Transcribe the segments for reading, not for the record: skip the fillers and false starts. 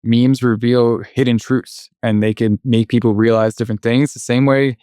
memes reveal hidden truths and they can make people realize different things the same way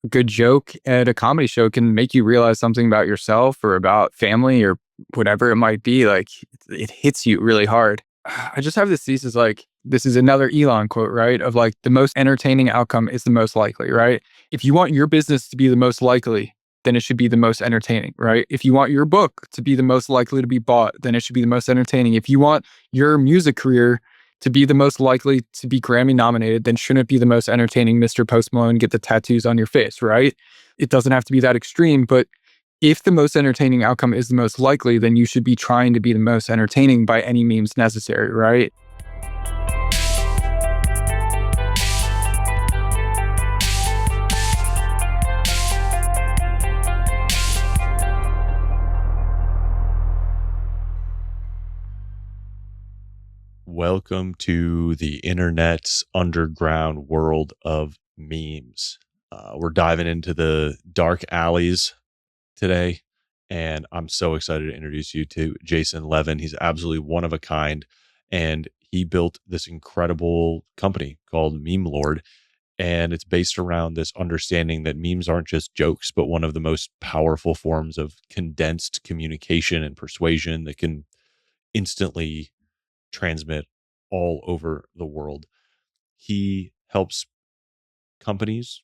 a good joke at a comedy show can make you realize something about yourself or about family or whatever it might be. Like it hits you really hard. I just have this thesis, like this is another Elon quote, right? Of like the most entertaining outcome is the most likely, right? If you want your business to be the most likely, then it should be the most entertaining, right? If you want your book to be the most likely to be bought, then it should be the most entertaining. If you want your music career to be the most likely to be Grammy nominated, then shouldn't it be the most entertaining Mr. Post Malone get the tattoos on your face, right? It doesn't have to be that extreme, but if the most entertaining outcome is the most likely, then you should be trying to be the most entertaining by any means necessary, right? Welcome to the internet's underground world of memes. We're diving into the dark alleys today, and I'm so excited to introduce you to Jason Levin. He's absolutely one of a kind, and he built this incredible company called MemeLord, and it's based around this understanding that memes aren't just jokes, but one of the most powerful forms of condensed communication and persuasion that can instantly transmit all over the world. He helps companies,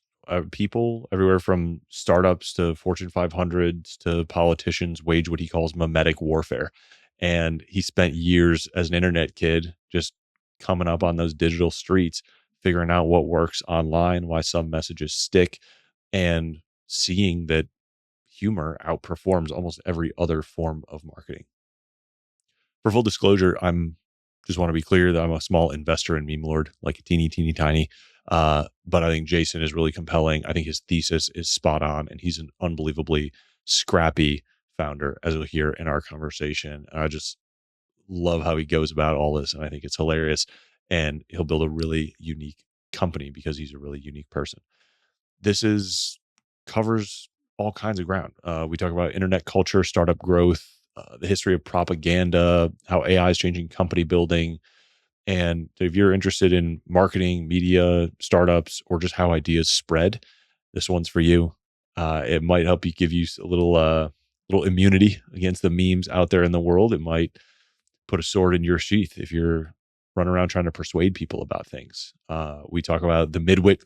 people everywhere from startups to Fortune 500s to politicians wage what he calls memetic warfare. And he spent years as an internet kid just coming up on those digital streets, figuring out what works online, why some messages stick, and seeing that humor outperforms almost every other form of marketing. For full disclosure, just want to be clear that I'm a small investor in MemeLord, like a teeny tiny. But I think Jason is really compelling. I think his thesis is spot on, and he's an unbelievably scrappy founder, as you'll hear in our conversation. And I just love how he goes about all this, and I think it's hilarious. And he'll build a really unique company because he's a really unique person. Covers all kinds of ground. We talk about internet culture, startup growth, the history of propaganda, how AI is changing company building. And if you're interested in marketing, media, startups, or just how ideas spread, this one's for you. It might help give you a little immunity against the memes out there in the world. It might put a sword in your sheath if you're running around trying to persuade people about things. We talk about the midwit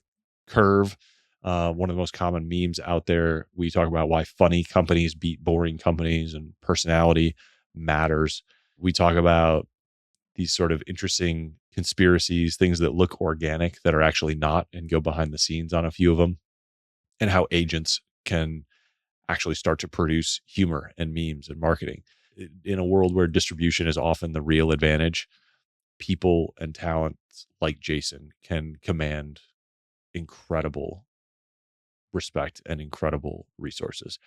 curve, one of the most common memes out there. We talk about why funny companies beat boring companies and personality matters. We talk about these sort of interesting conspiracies, things that look organic that are actually not, and go behind the scenes on a few of them, and how agents can actually start to produce humor and memes and marketing. In a world where distribution is often the real advantage, people and talents like Jason can command incredible respect and incredible resources.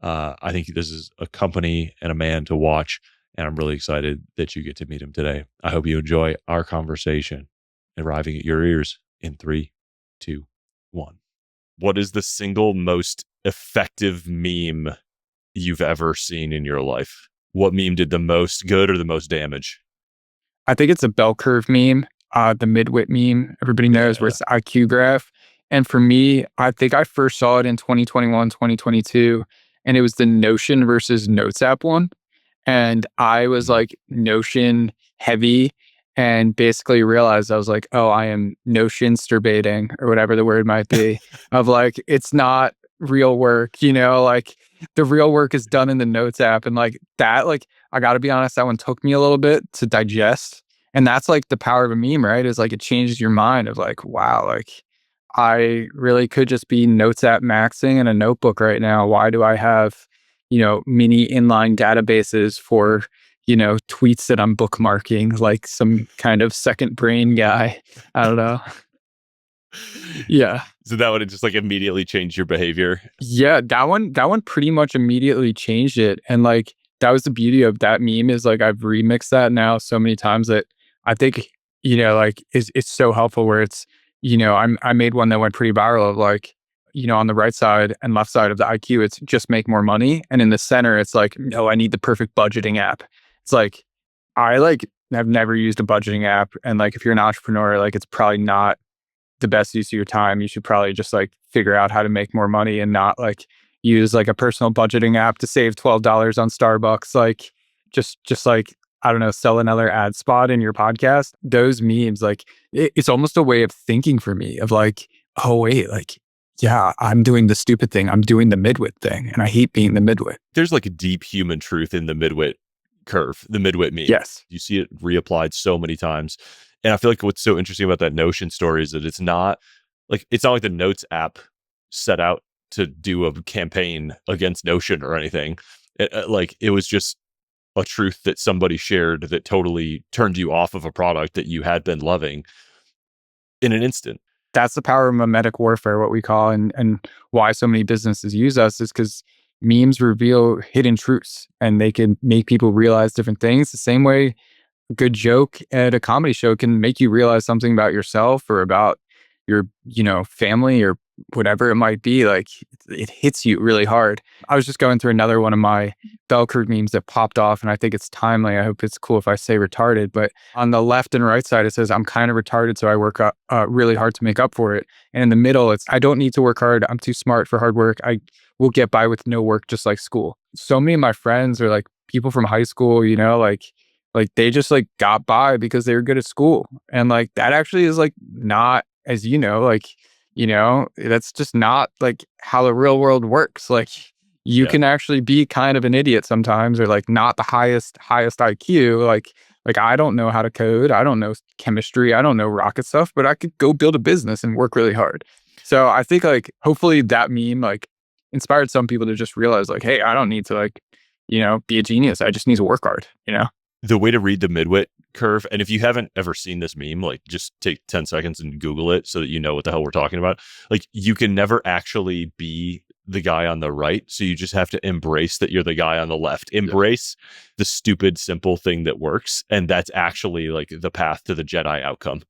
I think this is a company and a man to watch, and I'm really excited that you get to meet him today. I hope you enjoy our conversation arriving at your ears in 3, 2, 1. What is the single most effective meme you've ever seen in your life? What meme did the most good or the most damage? I think it's a bell curve meme, the midwit meme. Everybody knows where it's the IQ graph. And for me, I think I first saw it in 2021, 2022, and it was the Notion versus Notes app one. And I was like Notion heavy and basically realized I was like, oh, I am Notion-sturbating or whatever the word might be of like, it's not real work, like the real work is done in the Notes app. And like that, like, I got to be honest, that one took me a little bit to digest. And that's like the power of a meme, right? Is like, it changes your mind of like, wow, like I really could just be Notes app maxing in a notebook right now. Why do I have mini inline databases for, tweets that I'm bookmarking like some kind of second brain guy. I don't know. Yeah. So that would have just like immediately changed your behavior. Yeah. That one pretty much immediately changed it. And like, that was the beauty of that meme is like, I've remixed that now so many times that I think, like it's so helpful where it's, I made one that went pretty viral of like, on the right side and left side of the IQ, it's just make more money. And in the center, it's like, no, I need the perfect budgeting app. It's like, I like have never used a budgeting app. And like, if you're an entrepreneur, like, it's probably not the best use of your time. You should probably just like figure out how to make more money and not like use like a personal budgeting app to save $12 on Starbucks. Like, just like, I don't know, sell another ad spot in your podcast. Those memes, like, it's almost a way of thinking for me of like, oh wait, like, yeah, I'm doing the stupid thing. I'm doing the midwit thing, and I hate being the midwit. There's like a deep human truth in the midwit curve, the midwit meme. Yes. You see it reapplied so many times. And I feel like what's so interesting about that Notion story is that it's not like the Notes app set out to do a campaign against Notion or anything. Like, it was just a truth that somebody shared that totally turned you off of a product that you had been loving in an instant. That's the power of memetic warfare, what we call, and why so many businesses use us is because memes reveal hidden truths and they can make people realize different things the same way a good joke at a comedy show can make you realize something about yourself or about your, family or whatever it might be. Like, it hits you really hard. I was just going through another one of my bell curve memes that popped off, and I think it's timely. I hope it's cool if I say retarded, but on the left and right side, it says, I'm kind of retarded, so I work really hard to make up for it. And in the middle, it's, I don't need to work hard. I'm too smart for hard work. I will get by with no work, just like school. So many of my friends are like people from high school, like they just like got by because they were good at school. And like that actually is like not, as that's just not like how the real world works. Like, you Yeah. can actually be kind of an idiot sometimes, or like not the highest IQ. Like I don't know how to code, I don't know chemistry, I don't know rocket stuff, but I could go build a business and work really hard. So I think like hopefully that meme like inspired some people to just realize like, hey, I don't need to like, be a genius. I just need to work hard. The way to read the midwit curve, and if you haven't ever seen this meme, like, just take 10 seconds and Google it so that you know what the hell we're talking about. Like, you can never actually be the guy on the right, so you just have to embrace that you're the guy on the left. Embrace the stupid, simple thing that works, and that's actually like the path to the Jedi outcome.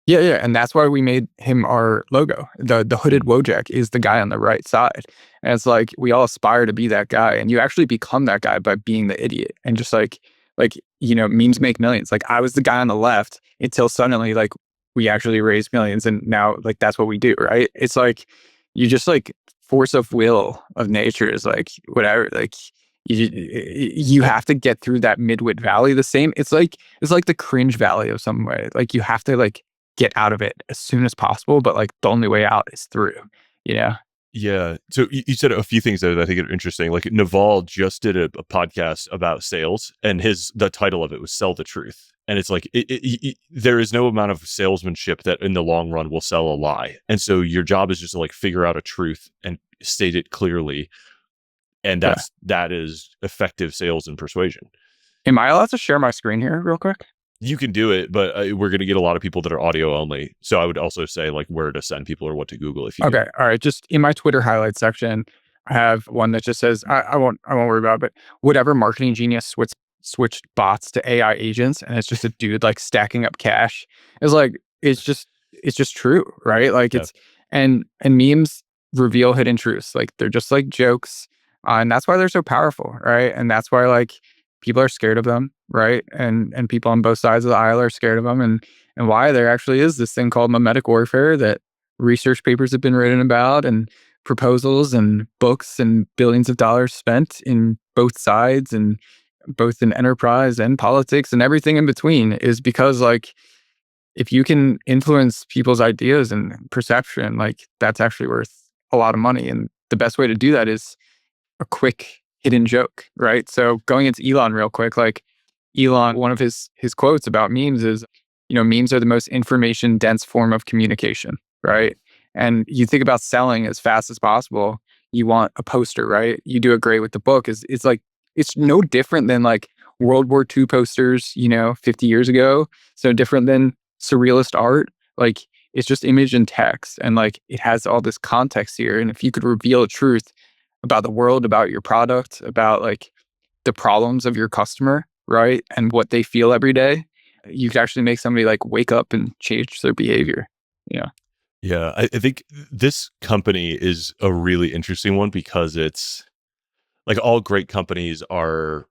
Yeah, and that's why we made him our logo. The hooded Wojak is the guy on the right side. And it's like we all aspire to be that guy, and you actually become that guy by being the idiot. And just like memes make millions. Like, I was the guy on the left until suddenly like we actually raised millions, and now like that's what we do, right? It's like you just like force of will of nature is like whatever. Like, you have to get through that midwit valley. The same. It's like the cringe valley of some way. Like, you have to like get out of it as soon as possible, but like the only way out is through, you know? Yeah. So you said a few things there that I think are interesting. Like, Naval just did a podcast about sales, and the title of it was "Sell the Truth." And it's like there is no amount of salesmanship that in the long run will sell a lie. And so your job is just to like figure out a truth and state it clearly, and Yeah. that is effective sales and persuasion. Am I allowed to share my screen here real quick? You can do it, but we're going to get a lot of people that are audio only. So I would also say like where to send people or what to Google if you Okay. All right. Just in my Twitter highlights section, I have one that just says, I won't worry about it, but whatever marketing genius switched bots to AI agents, and it's just a dude like stacking up cash. It's like, it's just true, right? Like, Yeah. and memes reveal hidden truths. Like, they're just like jokes. And that's why they're so powerful, right? And that's why like people are scared of them, right? And people on both sides of the aisle are scared of them, and why there actually is this thing called memetic warfare that research papers have been written about, and proposals and books and billions of dollars spent in both sides, and both in enterprise and politics and everything in between, is because like if you can influence people's ideas and perception, like that's actually worth a lot of money. And the best way to do that is a quick hidden joke, right? So going into Elon real quick, like Elon, one of his quotes about memes is, memes are the most information dense form of communication, right? And you think about selling as fast as possible. You want a poster, right? You do it great with the book. It's like it's no different than like World War II posters, 50 years ago. So different than surrealist art. Like, it's just image and text, and like it has all this context here. And if you could reveal a truth about the world, about your product, about like the problems of your customer, right? And what they feel every day, you could actually make somebody like wake up and change their behavior. Yeah. Yeah. I think this company is a really interesting one because it's like all great companies are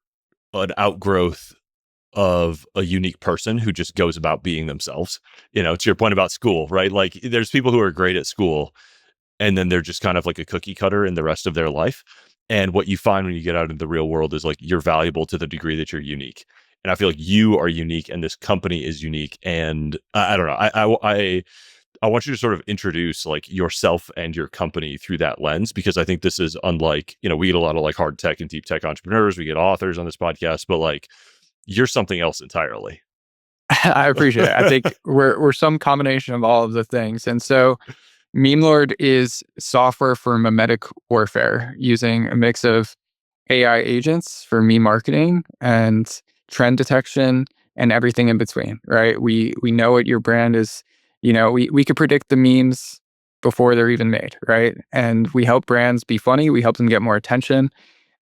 an outgrowth of a unique person who just goes about being themselves. To your point about school, right? Like there's people who are great at school and then they're just kind of like a cookie cutter in the rest of their life. And what you find when you get out in the real world is like you're valuable to the degree that you're unique. And I feel like you are unique and this company is unique. And I don't know. I want you to sort of introduce like yourself and your company through that lens, because I think this is unlike, we get a lot of like hard tech and deep tech entrepreneurs. We get authors on this podcast, but like you're something else entirely. I appreciate it. I think we're some combination of all of the things. And so MemeLord is software for memetic warfare using a mix of AI agents for meme marketing and trend detection and everything in between, right? We know what your brand is, we could predict the memes before they're even made, right? And we help brands be funny, we help them get more attention.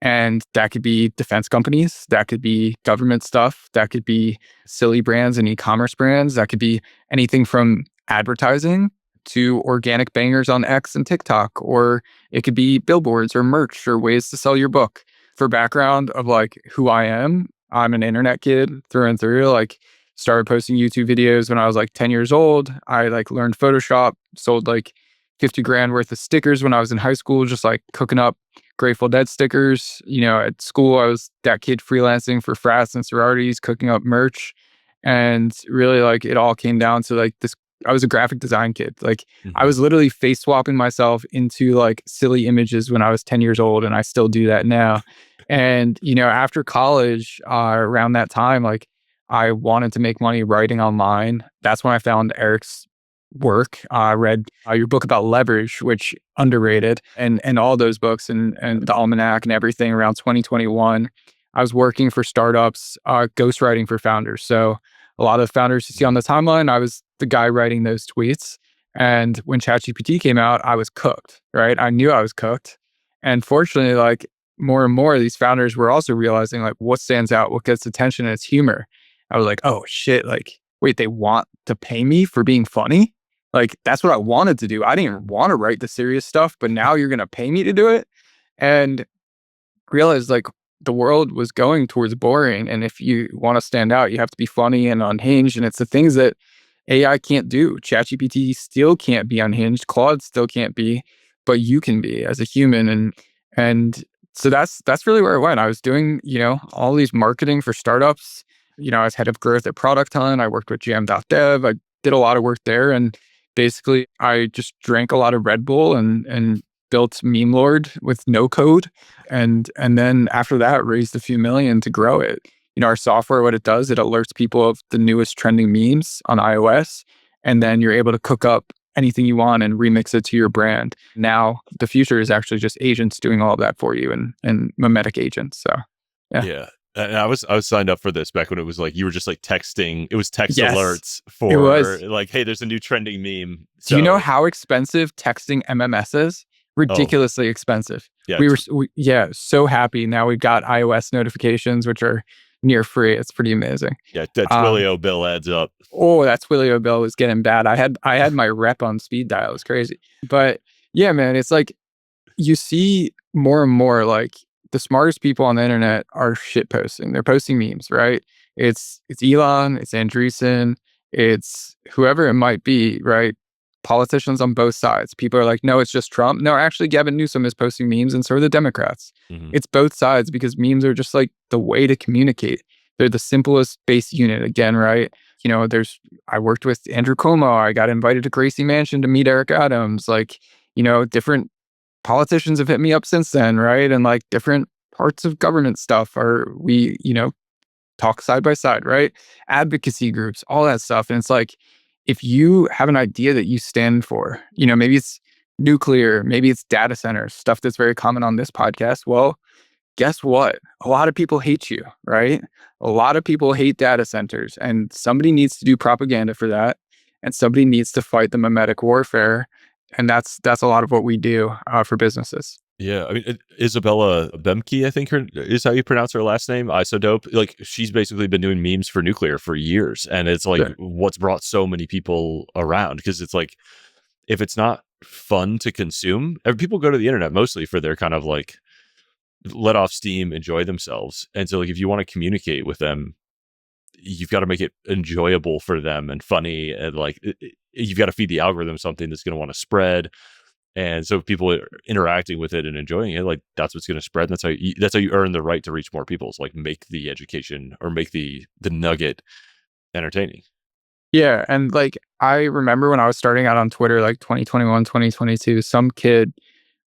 And that could be defense companies, that could be government stuff, that could be silly brands and e-commerce brands, that could be anything from advertising to organic bangers on X and TikTok, or it could be billboards or merch or ways to sell your book. For background of like who I am, I'm an internet kid through and through. Like started posting YouTube videos when I was like 10 years old. I like learned Photoshop, sold like 50 grand worth of stickers when I was in high school, just like cooking up Grateful Dead stickers. At school, I was that kid freelancing for frats and sororities, cooking up merch. And really, like, it all came down to like this. I was a graphic design kid. Like, I was literally face swapping myself into like silly images when I was 10 years old, and I still do that now. And, after college, around that time, like, I wanted to make money writing online. That's when I found Eric's work. I read your book about leverage, which underrated, and all those books and the almanac and everything around 2021. I was working for startups, ghostwriting for founders. So a lot of the founders you see on the timeline, I was the guy writing those tweets. And when ChatGPT came out, I was cooked, right? I knew I was cooked. And fortunately, like more and more, these founders were also realizing like what stands out, what gets attention, and it's humor. I was like, oh shit, like, wait, they want to pay me for being funny? Like, that's what I wanted to do. I didn't even want to write the serious stuff, but now you're going to pay me to do it. And realized like the world was going towards boring. And if you want to stand out, you have to be funny and unhinged. And it's the things that AI can't do. ChatGPT still can't be unhinged. Claude still can't be, but you can be as a human. And so that's really where I went. I was doing, all these marketing for startups. I was head of growth at Product Hunt. I worked with jam.dev. I did a lot of work there. And basically I just drank a lot of Red Bull and built MemeLord with no code. And then after that, raised a few million to grow it. Our software, what it does, it alerts people of the newest trending memes on iOS. And then you're able to cook up anything you want and remix it to your brand. Now, the future is actually just agents doing all of that for you and memetic agents. So, yeah. Yeah. And I was signed up for this back when it was like you were just like texting. It was text Yes, alerts it for was. like, hey, there's a new trending meme. Do you know how expensive texting MMS is? Oh, Ridiculously expensive. yeah, We were so happy. Now we've got iOS notifications, which are near free. It's pretty amazing. yeah. That Twilio bill adds up. Oh, that Twilio bill was getting bad. I had my rep on speed dial. It was crazy. But yeah, man, it's like you see more and more like the smartest people on the internet are shit posting. They're posting memes, right? It's Elon, it's Andreessen, it's whoever it might be, right? Politicians on both sides. People are like, no, it's just Trump. No, actually, Gavin Newsom is posting memes, and so are the Democrats. It's both sides because memes are just like the way to communicate. They're the simplest base unit again, right? I worked with Andrew Cuomo. I got invited to Gracie Mansion to meet Eric Adams. Like, different politicians have hit me up since then, right? And like different parts of government stuff are we, talk side by side, right? Advocacy groups, all that stuff. And it's like, if you have an idea that you stand for, maybe it's nuclear, maybe it's data centers, stuff that's very common on this podcast. Well, guess what? A lot of people hate you, right? A lot of people hate data centers, and somebody needs to do propaganda for that. And somebody needs to fight the memetic warfare. And that's a lot of what we do for businesses. Yeah, I mean, Isabella Bemke, I think is how you pronounce her last name. Isodope. Like she's basically been doing memes for nuclear for years, and it's like what's brought so many people around because it's like if it's not fun to consume, people go to the internet mostly for their kind of like let off steam, enjoy themselves, and so like if you want to communicate with them, you've got to make it enjoyable for them and funny, and like you've got to feed the algorithm something that's going to want to spread. And so if people are interacting with it and enjoying it, like that's what's going to spread. And that's how you earn the right to reach more people. It's like make the education or make the nugget entertaining. Yeah, and like I remember when I was starting out on Twitter, like 2021, 2022, some kid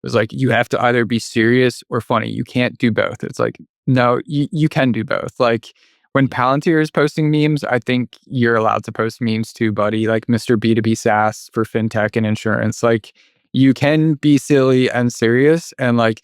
was like, you have to either be serious or funny. You can't do both. It's like, no, you can do both. Like when Mm. Palantir is posting memes, I think you're allowed to post memes too, buddy. Like Mr. B2B SaaS for fintech and insurance. Like you can be silly and serious. And like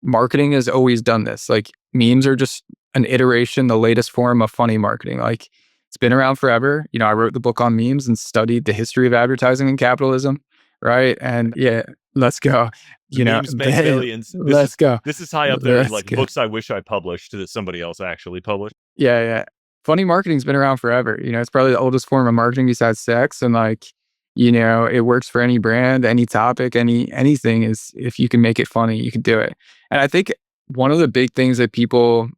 marketing has always done this. Like memes are just an iteration, the latest form of funny marketing. Like it's been around forever. You know, I wrote the book on memes and studied the history of advertising and capitalism, right? And yeah, let's go. The You know, memes make billions. let's go. This is high up there in Let's like go. books I wish I published that somebody else actually published. Yeah, yeah. Funny marketing's been around forever. You know, it's probably the oldest form of marketing besides sex. And like, you know, it works for any brand, any topic, anything is if you can make it funny, you can do it. And I think one of the big things that people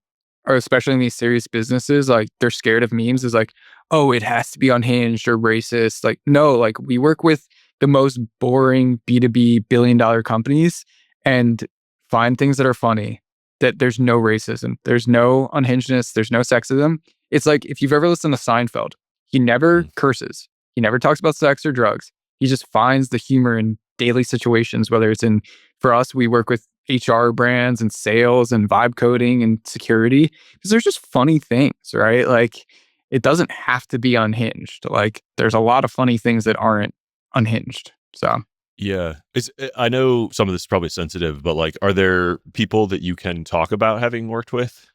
or especially in these serious businesses, like they're scared of memes is like, oh, it has to be unhinged or racist. Like, no, like we work with the most boring B2B billion-dollar companies and find things that are funny, that there's no racism, there's no unhingedness, there's no sexism. It's like if you've ever listened to Seinfeld, he never Mm. curses. He never talks about sex or drugs. He just finds the humor in daily situations, whether it's in, for us, we work with HR brands and sales and vibe coding and security because there's just funny things, right? Like it doesn't have to be unhinged. Like there's a lot of funny things that aren't unhinged. So Yeah. I know some of this is probably sensitive, but like, are there people that you can talk about having worked with?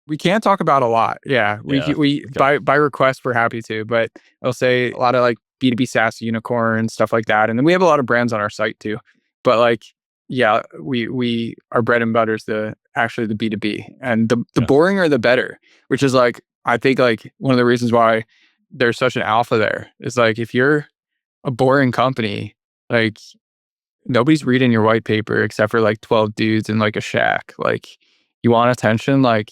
we can't talk about a lot. Yeah, Yeah. we Okay. by request we're happy to, but I'll say a lot of like B2B SaaS unicorn stuff like that, and then we have a lot of brands on our site too. But like, yeah, we our bread and butter is the actually the B2B, and the Yeah. boringer the better. Which is like I think like one of the reasons why there's such an alpha there is like if you're a boring company, like nobody's reading your white paper except for like 12 dudes in like a shack. Like you want attention, like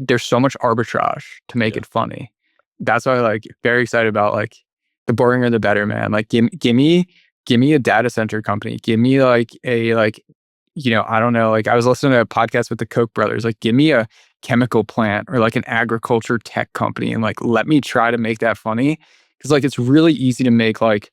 there's so much arbitrage to make Yeah. it funny. That's why like very excited about like the boring or the better, man. Like give me a data center company. Give me like a like you know, I don't know, like I was listening to a podcast with the Koch brothers. Like give me a chemical plant or like an agriculture tech company and like let me try to make that funny. Cause like it's really easy to make like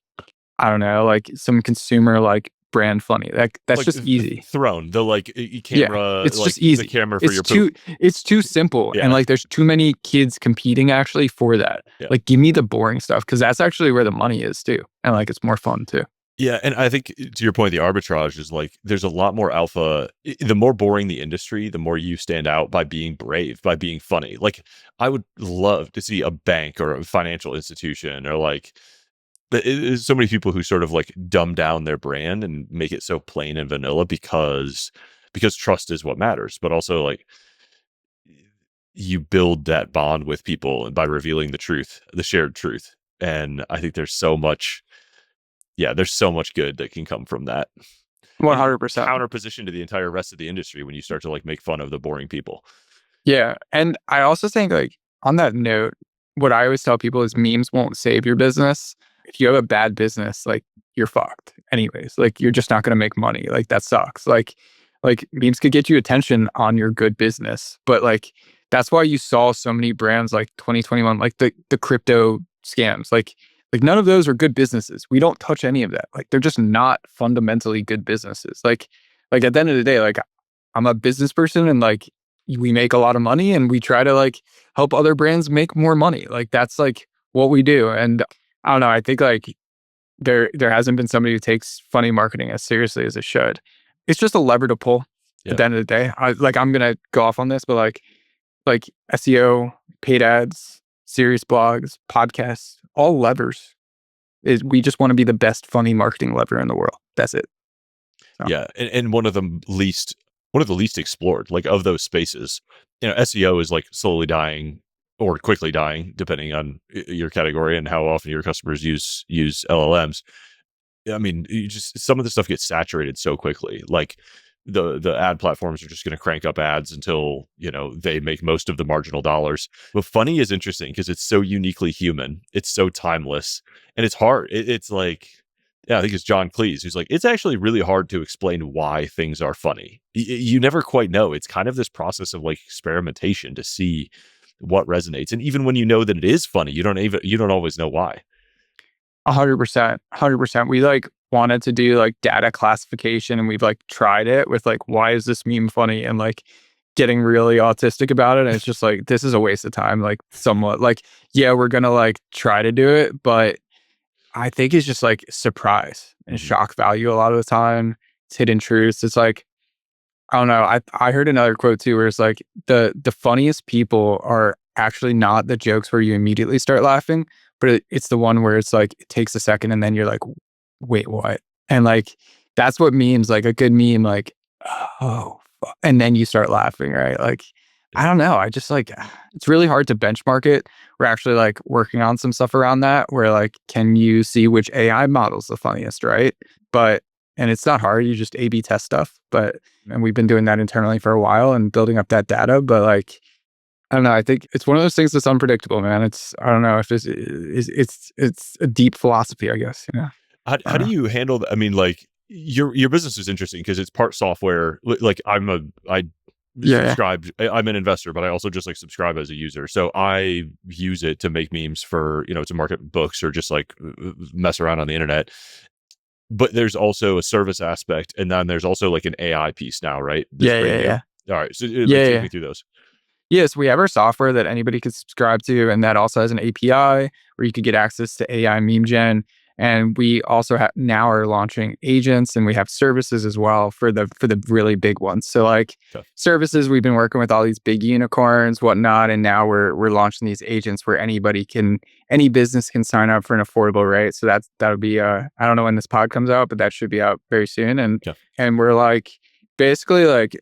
I don't know, like some consumer like brand funny. That's Like just easy. Throne, the like Yeah, camera, it's like just the easy. camera for your poop. It's too simple, and Yeah. like there's too many kids competing actually for that. Yeah. Like, give me the boring stuff because that's actually where the money is too, and like it's more fun too. Yeah, and I think to your point, the arbitrage is like there's a lot more alpha. The more boring the industry, the more you stand out by being brave, by being funny. Like I would love to see a bank or a financial institution or like there's so many people who sort of like dumb down their brand and make it so plain and vanilla because trust is what matters. But also like you build that bond with people by revealing the truth, the shared truth. And I think there's so much good that can come from that. One And you hundred percent. counter position to the entire rest of the industry when you start to like make fun of the boring people. Yeah, and I also think like on that note, what I always tell people is memes won't save your business. If you have a bad business, like you're fucked. Anyways, like you're just not going to make money. Like that sucks. Like memes could get you attention on your good business, but like that's why you saw so many brands like 2021, like the crypto scams. Like none of those are good businesses. We don't touch any of that. Like they're just not fundamentally good businesses. Like at the end of the day, like I'm a business person and like we make a lot of money and we try to like help other brands make more money. Like that's like what we do. And I don't know, I think like there hasn't been somebody who takes funny marketing as seriously as it should. It's just a lever to pull at Yeah. the end of the day. I'm gonna go off on this, but like SEO, paid ads, serious blogs, podcasts, all levers. Is we just want to be the best funny marketing lever in the world. That's it. So Yeah. And one of the least explored, like of those spaces, SEO is like slowly dying or quickly dying, depending on your category and how often your customers use LLMs. I mean, you just some of the stuff gets saturated so quickly. Like the ad platforms are just going to crank up ads until, they make most of the marginal dollars. But funny is interesting because it's so uniquely human. It's so timeless, and it's hard. It's like, yeah, I think it's John Cleese who's like, it's actually really hard to explain why things are funny. You never quite know. It's kind of this process of like experimentation to see what resonates. And even when you know that it is funny, you don't always know why. 100%, 100%. We like wanted to do like data classification, and we've like tried it with like, why is this meme funny? And like getting really autistic about it. And it's just like, this is a waste of time. Like somewhat like, yeah, we're going to like try to do it, but I think it's just like surprise and Mhm. shock value a lot of the time. It's hidden truths. It's like, I don't know. I heard another quote too, where it's like the funniest people are actually not the jokes where you immediately start laughing, but it's the one where it's like it takes a second and then you're like, wait, what? And like that's what memes like a good meme like, oh, and then you start laughing, right? Like I don't know. I just like it's really hard to benchmark it. We're actually like working on some stuff around that where like, can you see which AI model's the funniest, right? But and it's not hard. You just A/B test stuff, but and we've been doing that internally for a while and building up that data. But like, I don't know. I think it's one of those things that's unpredictable, man. It's I don't know if it's a deep philosophy, I guess. I How don't do know. you handle that? I mean, like your business is interesting because it's part software. Like I Yeah, subscribe. I'm an investor, but I also just like subscribe as a user. So I use it to make memes for, to market books or just like mess around on the internet. But there's also a service aspect, and then there's also like an AI piece now, right? That's yeah, pretty yeah, new. yeah, All right, so like yeah, take yeah. me through those. Yes, we have our software that anybody could subscribe to, and that also has an API where you could get access to AI meme gen. And we also now are launching agents, and we have services as well for the really big ones. So like Okay. services, we've been working with all these big unicorns, whatnot, and now we're launching these agents where any business can sign up for an affordable rate. So that would be I don't know when this pod comes out, but that should be out very soon. Okay. And we're like basically like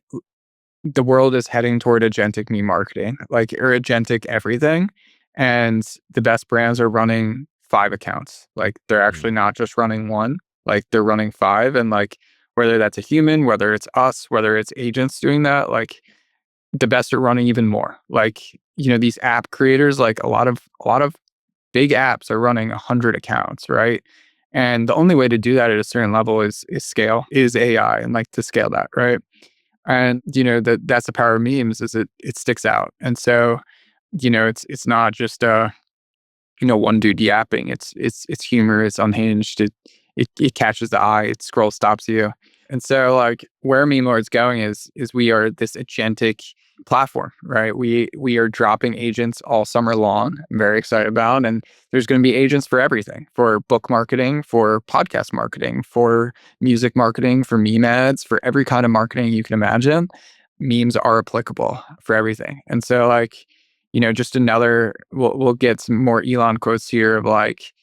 the world is heading toward agentic meme marketing, like or agentic everything. And the best brands are running 5 accounts. Like they're actually Mm. not just running one, like they're running 5. And like whether that's a human, whether it's us, whether it's agents doing that, like the best are running even more. Like, these app creators, like a lot of big apps are running 100 accounts, right? And the only way to do that at a certain level is scale, is AI, and like to scale that, right? And that's the power of memes is it sticks out. And so it's not just one dude yapping. It's humor, it's unhinged, it catches the eye, it scroll stops you. And so like where MemeLord's going is we are this agentic platform, right? We are dropping agents all summer long. I'm very excited about. And there's going to be agents for everything, for book marketing, for podcast marketing, for music marketing, for meme ads, for every kind of marketing you can imagine. Memes are applicable for everything. And so like just another, we'll get some more Elon quotes here of like,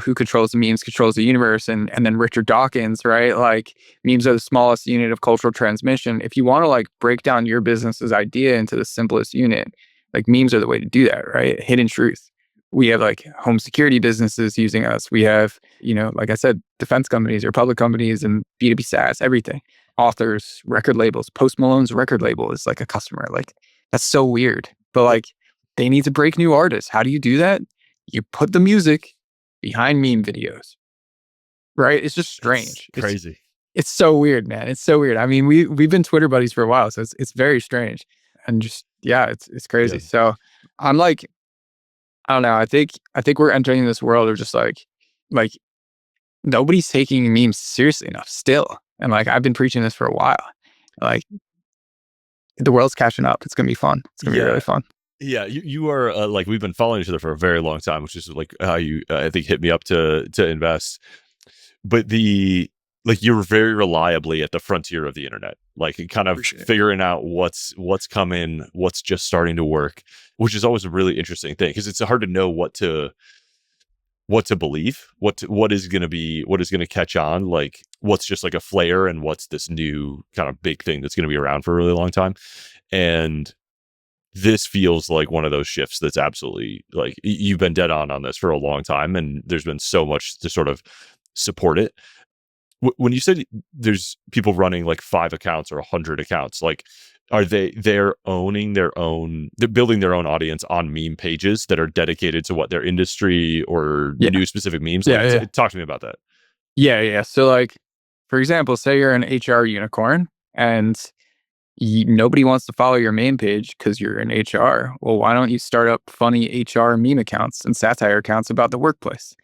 who controls the memes controls the universe. And then Richard Dawkins, right? Like memes are the smallest unit of cultural transmission. If you want to like break down your business's idea into the simplest unit, like memes are the way to do that, right? Hidden truth. We have like home security businesses using us. We have, like I said, defense companies or public companies and B2B SaaS, everything. Authors, record labels. Post Malone's record label is like a customer. Like that's so weird. But like they need to break new artists. How do you do that? You put the music behind meme videos, right? It's just It's strange. crazy. It's so weird, man. It's so weird. I mean, we've been Twitter buddies for a while, so it's very strange, and just yeah, it's Yeah. crazy. So I'm like, I don't know. I think we're entering this world of just like nobody's taking memes seriously enough still, and like I've been preaching this for a while. Like the world's catching up. It's gonna be fun. It's gonna be really Yeah. fun. Yeah, you are like we've been following each other for a very long time, which is like how you I think hit me up to invest. But the like you're very reliably at the frontier of the internet, like and kind of Appreciate it. figuring out what's coming, what's just starting to work, which is always a really interesting thing because it's hard to know what to believe, what is going to catch on, like what's just like a flare and what's this new kind of big thing that's going to be around for a really long time. And this feels like one of those shifts that's absolutely like you've been dead on this for a long time, and there's been so much to sort of support it. When you said there's people running like 5 accounts or 100 accounts, like are they're owning their own, they're building their own audience on meme pages that are dedicated to what their industry or Yeah. new specific memes? Yeah. Like Yeah. talk to me about that. Yeah. Yeah. So like, for example, say you're an HR unicorn and nobody wants to follow your main page because you're in HR. Well, why don't you start up funny HR meme accounts and satire accounts about the workplace?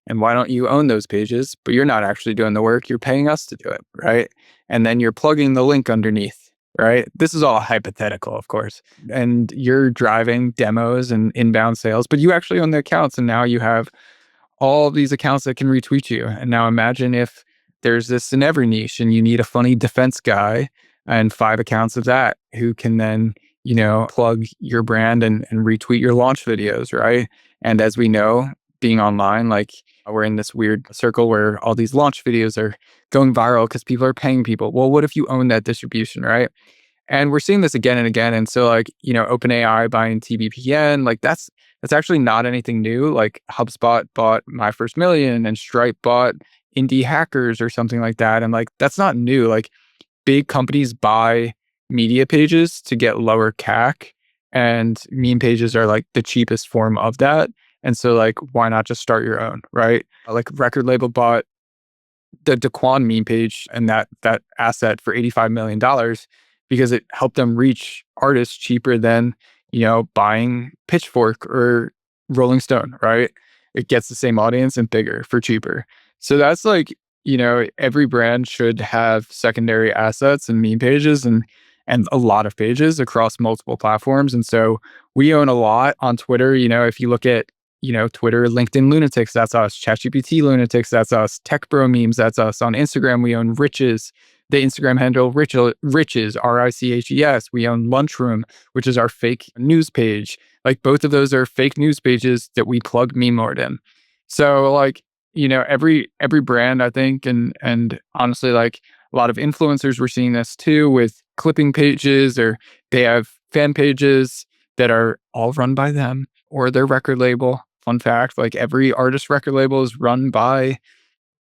And why don't you own those pages, but you're not actually doing the work, you're paying us to do it, right? And then you're plugging the link underneath, right? This is all hypothetical, of course. And you're driving demos and inbound sales, but you actually own the accounts. And now you have all of these accounts that can retweet you. And now imagine if there's this in every niche and you need a funny defense guy and 5 accounts of that who can then, plug your brand and retweet your launch videos, right? And as we know, being online, like we're in this weird circle where all these launch videos are going viral because people are paying people. Well, what if you own that distribution, right? And we're seeing this again and again. And so like, OpenAI buying TBPN, like that's actually not anything new. Like HubSpot bought My First Million and Stripe bought Indie Hackers or something like that. And like, that's not new. Like big companies buy media pages to get lower CAC, and meme pages are like the cheapest form of that. And so like, why not just start your own, right? Like record label bought the Daquan meme page and that asset for $85 million because it helped them reach artists cheaper than buying Pitchfork or Rolling Stone, right? It gets the same audience and bigger for cheaper. So that's like, every brand should have secondary assets and meme pages and a lot of pages across multiple platforms. And so we own a lot on Twitter. If you look at Twitter, LinkedIn Lunatics, that's us. ChatGPT Lunatics, that's us. Tech Bro Memes, that's us. On Instagram, we own Riches, the Instagram handle Riches, Riches. We own Lunchroom, which is our fake news page. Like both of those are fake news pages that we plug MemeLord in. So like, every brand, I think, and honestly, like a lot of influencers, we're seeing this too with clipping pages, or they have fan pages that are all run by them or their record label. Fun fact, like every artist record label is run by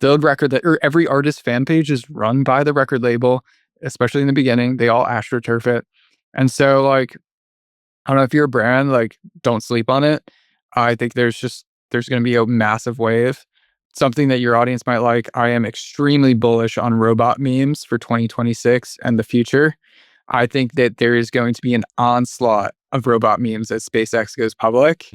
or every artist fan page is run by the record label, especially in the beginning. They all astroturf it. And so like, I don't know if you're a brand, like don't sleep on it. I think there's going to be a massive wave. Something that your audience might like. I am extremely bullish on robot memes for 2026 and the future. I think that there is going to be an onslaught of robot memes as SpaceX goes public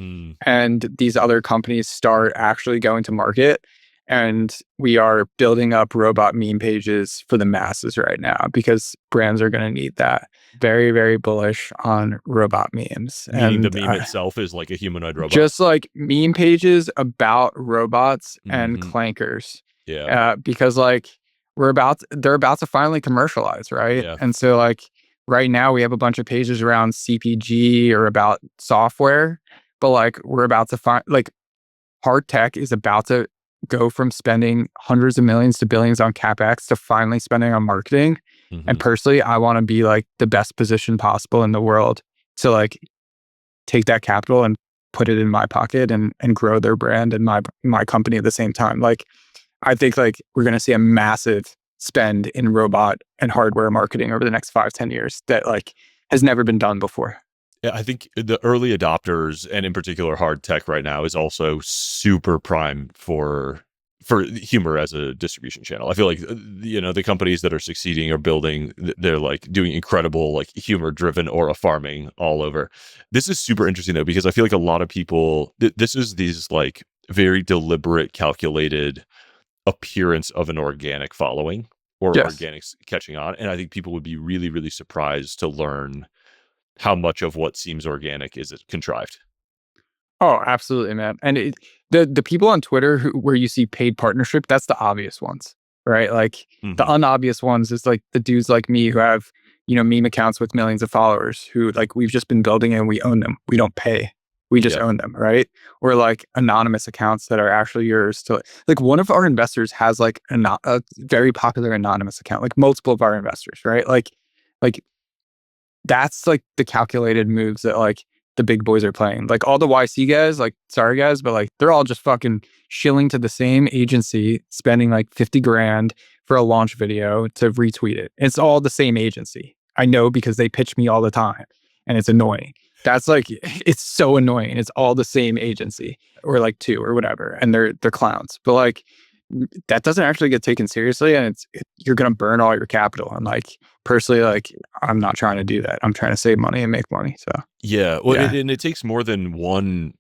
and these other companies start actually going to market. And we are building up robot meme pages for the masses right now because brands are going to need that. Very, very bullish on robot memes. Meaning the And meme itself is like a humanoid robot. just like meme pages about robots and clankers. Yeah. Because like they're about to finally commercialize, right? Yeah. And so like right now we have a bunch of pages around CPG or about software, but like we're about to find like hard tech is about to go from spending hundreds of millions to billions on CapEx to finally spending on marketing. And personally, I want to be like the best position possible in the world to like take that capital and put it in my pocket and grow their brand and my company at the same time. Like, I think like we're going to see a massive spend in robot and hardware marketing over the next 5-10 years that like has never been done before. Yeah, I think the early adopters, and in particular hard tech right now, is also super prime for humor as a distribution channel. I feel like the companies that are succeeding are building, they're like doing incredible like humor driven aura farming all over. This is super interesting though, because I feel like a lot of people this is these like very deliberate, calculated appearance of an organic following or Yes. organics catching on, and I think people would be really, really surprised to learn how much of what seems organic is contrived. Oh, absolutely, man. And the people on Twitter where you see paid partnership, that's the obvious ones, right? Like the unobvious ones is like the dudes like me who have, meme accounts with millions of followers who like we've just been building and we own them. We don't pay. We just own them, right? Or like anonymous accounts that are actually yours to like one of our investors has like a very popular anonymous account, like multiple of our investors, right? Like that's like the calculated moves that like the big boys are playing. Like all the YC guys, like sorry guys, but like they're all just fucking shilling to the same agency, spending like 50 grand for a launch video to retweet it. It's all the same agency. I know because they pitch me all the time and it's annoying. That's like, it's so annoying. It's all the same agency or like two or whatever. And they're clowns. But like, that doesn't actually get taken seriously. And you're going to burn all your capital. And like, personally, like, I'm not trying to do that. I'm trying to save money and make money. So, yeah. Well, and it takes more than one,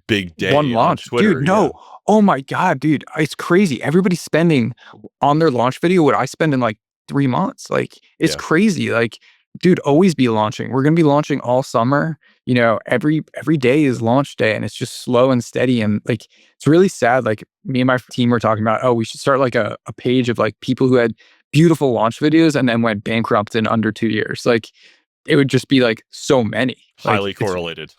big day one launch. on Twitter. Dude, no. Yeah. Oh my God, dude. It's crazy. Everybody's spending on their launch video what I spend in like 3 months. Like, it's crazy. Like, dude, always be launching. We're going to be launching all summer. Every day is launch day, and it's just slow and steady. And like, it's really sad. Like, me and my team were talking about, oh, we should start like a page of like people who had beautiful launch videos and then went bankrupt in under 2 years. Like, it would just be like so many. Highly correlated.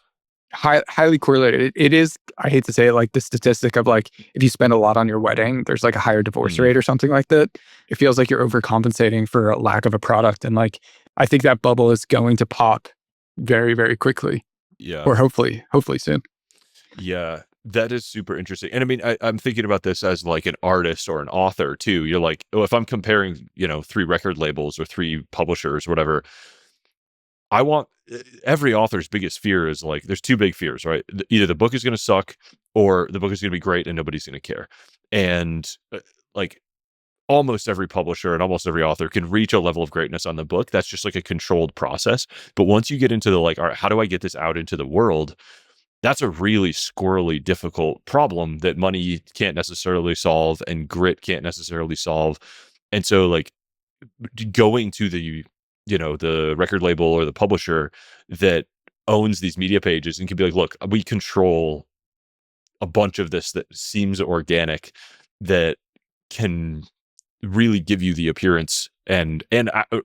Highly correlated. It is, I hate to say it, like the statistic of like, if you spend a lot on your wedding, there's like a higher divorce rate or something like that. It feels like you're overcompensating for a lack of a product. And like, I think that bubble is going to pop very, very quickly. Yeah. Or hopefully soon. Yeah. That is super interesting. And I mean, I'm thinking about this as like an artist or an author too. You're like, oh, if I'm comparing, 3 record labels or 3 publishers or whatever, I want every author's biggest fear is like, there's 2 big fears, right? Either the book is going to suck or the book is going to be great and nobody's going to care. And like almost every publisher and almost every author can reach a level of greatness on the book. That's just like a controlled process. But once you get into the like, all right, how do I get this out into the world? That's a really squirrely, difficult problem that money can't necessarily solve and grit can't necessarily solve. And so like going to the record label or the publisher that owns these media pages and can be like, look, we control a bunch of this that seems organic, that can really give you the appearance and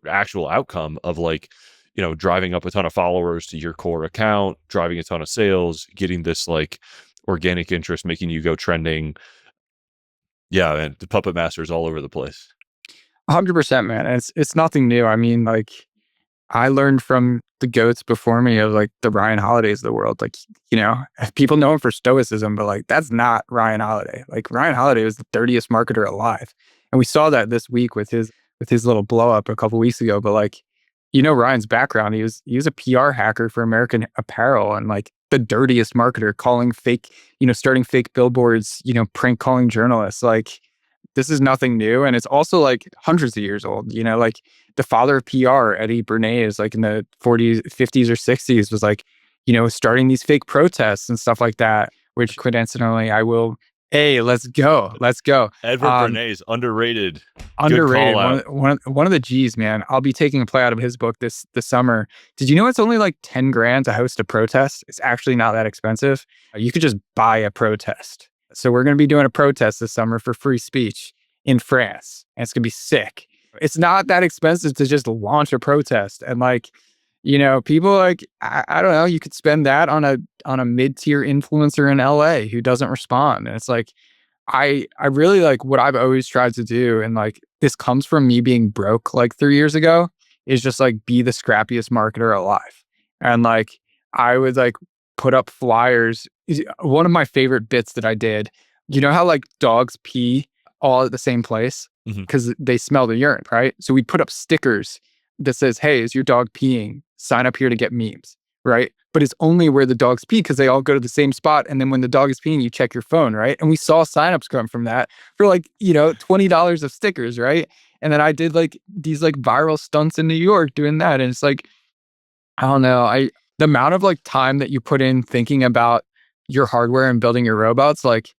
actual outcome of like, driving up a ton of followers to your core account, driving a ton of sales, getting this like organic interest, making you go trending. Yeah, and the puppet masters all over the place. 100%, man. And it's nothing new. I mean, like, I learned from the goats before me of like the Ryan Holidays of the world. Like, people know him for stoicism, but like, that's not Ryan Holiday. Like, Ryan Holiday was the dirtiest marketer alive. And we saw that this week with his little blow up a couple weeks ago. But like, Ryan's background, he was a PR hacker for American Apparel and like the dirtiest marketer, calling fake, starting fake billboards, prank calling journalists. Like, this is nothing new. And it's also like hundreds of years old, like the father of PR, Eddie Bernays, like in the 40s, 50s or 60s was like, starting these fake protests and stuff like that, which coincidentally let's go. Edward Bernays, underrated. Underrated. One of the G's, man. I'll be taking a play out of his book this summer. Did you know it's only like 10 grand to host a protest? It's actually not that expensive. You could just buy a protest. So we're going to be doing a protest this summer for free speech in France. And it's going to be sick. It's not that expensive to just launch a protest. And like, people like, I don't know, you could spend that on a mid-tier influencer in LA who doesn't respond. And it's like, I really like what I've always tried to do. And like, this comes from me being broke like 3 years ago, is just like be the scrappiest marketer alive. And like, I would like put up flyers. One of my favorite bits that I did, how like dogs pee all at the same place because they smell the urine, right? So we put up stickers that says, hey, is your dog peeing? Sign up here to get memes, right? But it's only where the dogs pee because they all go to the same spot. And then when the dog is peeing, you check your phone, right? And we saw signups come from that for like, $20 of stickers, right? And then I did like these like viral stunts in New York doing that. And it's like, I don't know, the amount of like time that you put in thinking about your hardware and building your robots, like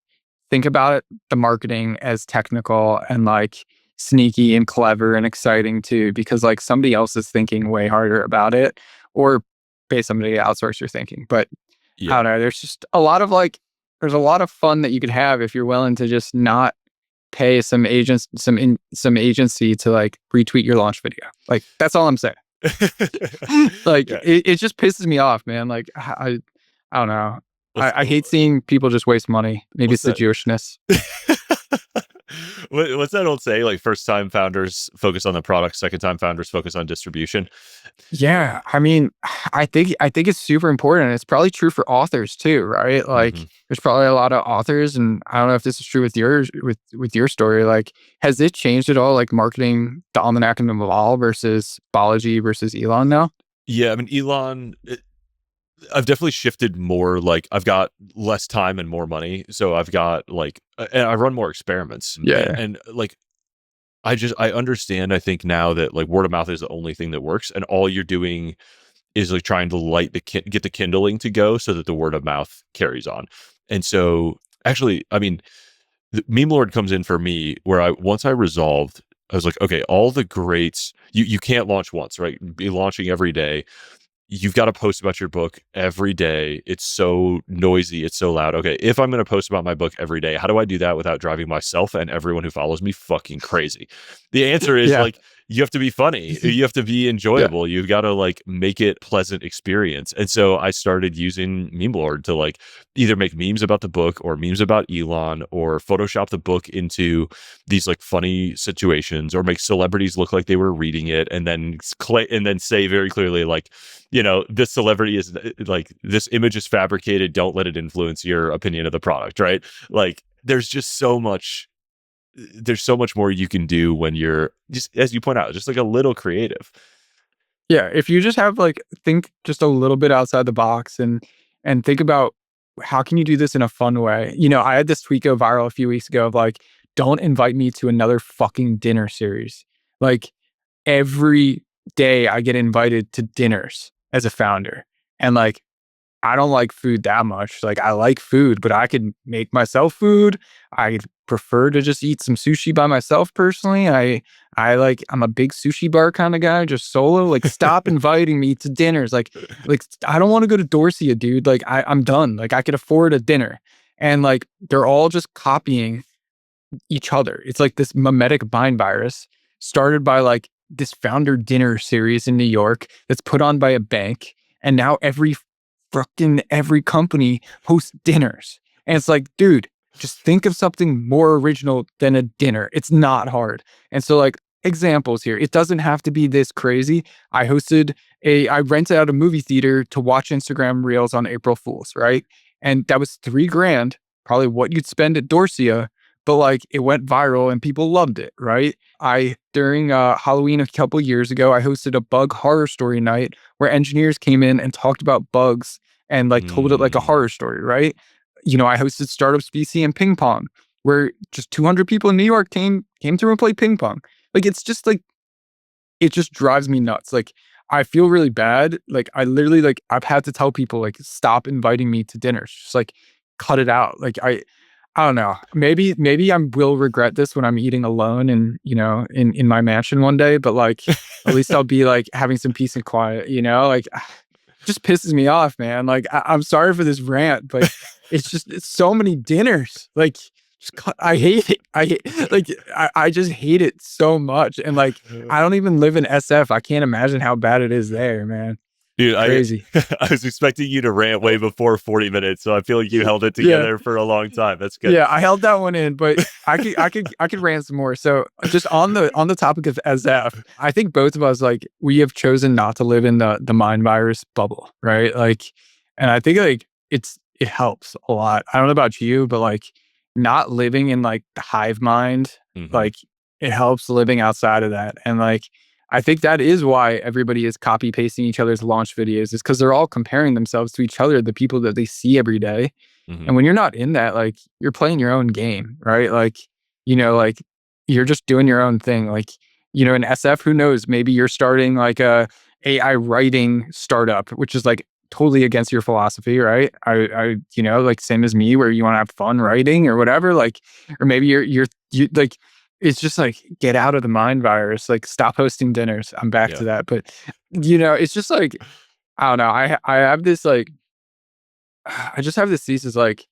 think about it, the marketing as technical and like sneaky and clever and exciting too, because like somebody else is thinking way harder about it, or pay somebody to outsource your thinking. But I don't know, there's a lot of fun that you could have if you're willing to just not pay some agency to like retweet your launch video. Like, that's all I'm saying. Like, it just pisses me off, man. Like, I don't know. I hate seeing people just waste money. Maybe it's the Jewishness. What's that old say? Like first time founders focus on the product, second time founders focus on distribution. Yeah, I mean, I think it's super important. It's probably true for authors too, right? Hmm. Like, there's probably a lot of authors, and I don't know if this is true with yours, with your story. Like, has it changed at all? Like, marketing the Almanac and the Laval versus Balaji versus Elon now? Yeah, I mean, Elon, I've definitely shifted more. Like, I've got less time and more money, so I've got like, and I run more experiments, Yeah, and like, I understand. I think now that like word of mouth is the only thing that works, and all you're doing is like trying to light the get the kindling to go so that the word of mouth carries on. And so, actually, I mean, the meme lord comes in for me where I once I resolved. I was like, okay, all the greats, you can't launch once, right? Be launching every day. You've got to post about your book every day. It's so noisy. It's so loud. Okay, if I'm going to post about my book every day, how do I do that without driving myself and everyone who follows me fucking crazy? The answer is yeah, like, you have to be funny. You have to be yeah, enjoyable. You've got to like make it pleasant experience. And so I started using MemeLord to like either make memes about the book or memes about Elon or Photoshop the book into these like funny situations or make celebrities look like they were reading it and then say very clearly like, this celebrity is like, this image is fabricated. Don't let it influence your opinion of the product, right? Like, there's so much more you can do when you're just, as you point out, just like a little creative. yeah. If you just have like think just a little bit outside the box and think about how can you do this in a fun way. I had this tweet go viral a few weeks ago of like, don't invite me to another fucking dinner series. Like, every day I get invited to dinners as a founder. And like, I don't like food that much. Like, I like food, but I can make myself food. I prefer to just eat some sushi by myself personally. I'm a big sushi bar kind of guy, just solo. Like, stop inviting me to dinners. Like I don't want to go to Dorsia, dude. Like, I'm done. Like, I could afford a dinner. And like, they're all just copying each other. It's like this memetic mind virus started by like this founder dinner series in New York that's put on by a bank. And now every company hosts dinners. And it's like, dude, just think of something more original than a dinner. It's not hard. And so, like, examples here, it doesn't have to be this crazy. I rented out a movie theater to watch Instagram reels on April Fools, right? And that was $3,000, probably what you'd spend at Dorsia, but like, it went viral and people loved it, right? During Halloween a couple years ago, I hosted a bug horror story night where engineers came in and talked about bugs and like told it like a Mm, horror story, right? I hosted Startup Species and Ping Pong, where just 200 people in New York came through and played ping pong. Like, it's just like, it just drives me nuts. Like, I feel really bad. Like, I literally, like, I've had to tell people like, stop inviting me to dinners. Just like, cut it out. Like, I don't know. Maybe I will regret this when I'm eating alone and in my mansion one day. But like, at least I'll be like having some peace and quiet. Like, it just pisses me off, man. Like, I'm sorry for this rant, but it's so many dinners. Like, I hate it. I just hate it so much. And like, I don't even live in SF. I can't imagine how bad it is there, man. dude, Crazy. I was expecting you to rant way before 40 minutes, so I feel like you held it Yeah. together for a long time. That's good. Yeah, I held that one in, but I could rant some more. So just on the topic of SF, I think both of us, like, we have chosen not to live in the mind virus bubble, right? Like, and I think like it helps a lot. I don't know about you, but like, not living in like the hive mind, Hmm. like, it helps living outside of that. And like, I think that is why everybody is copy pasting each other's launch videos, is because they're all comparing themselves to each other, the people that they see every day. Hmm. And when you're not in that, like, you're playing your own game, right? Like, you're just doing your own thing. Like, in SF, who knows? Maybe you're starting like a AI writing startup, which is like totally against your philosophy, right? Like, same as me, where you want to have fun writing or whatever. Like, or maybe you like, it's just like, get out of the mind virus. Like, stop hosting dinners. I'm back Yeah. to that, but it's just like, I don't know. I have this like, I just have this thesis like,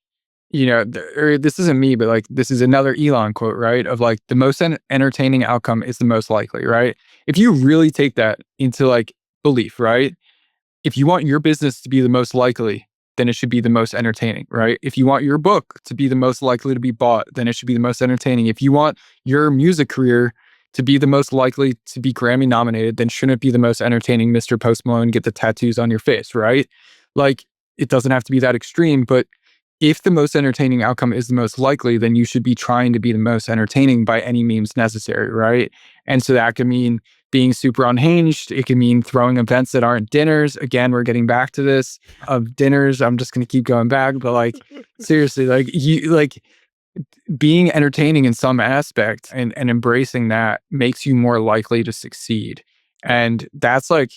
or this isn't me, but like, this is another Elon quote, right? Of like, the most entertaining outcome is the most likely, right? If you really take that into like belief, right? If you want your business to be the most likely, then it should be the most entertaining, right? If you want your book to be the most likely to be bought, then it should be the most entertaining. If you want your music career to be the most likely to be Grammy nominated, then shouldn't it be the most entertaining Mr. Post Malone get the tattoos on your face, right? Like, it doesn't have to be that extreme, but if the most entertaining outcome is the most likely, then you should be trying to be the most entertaining by any means necessary, right? And so that could mean being super unhinged. It can mean throwing events that aren't dinners. Again, we're getting back to this of dinners. I'm just going to keep going back, but like seriously, like being entertaining in some aspect and embracing that makes you more likely to succeed. And that's like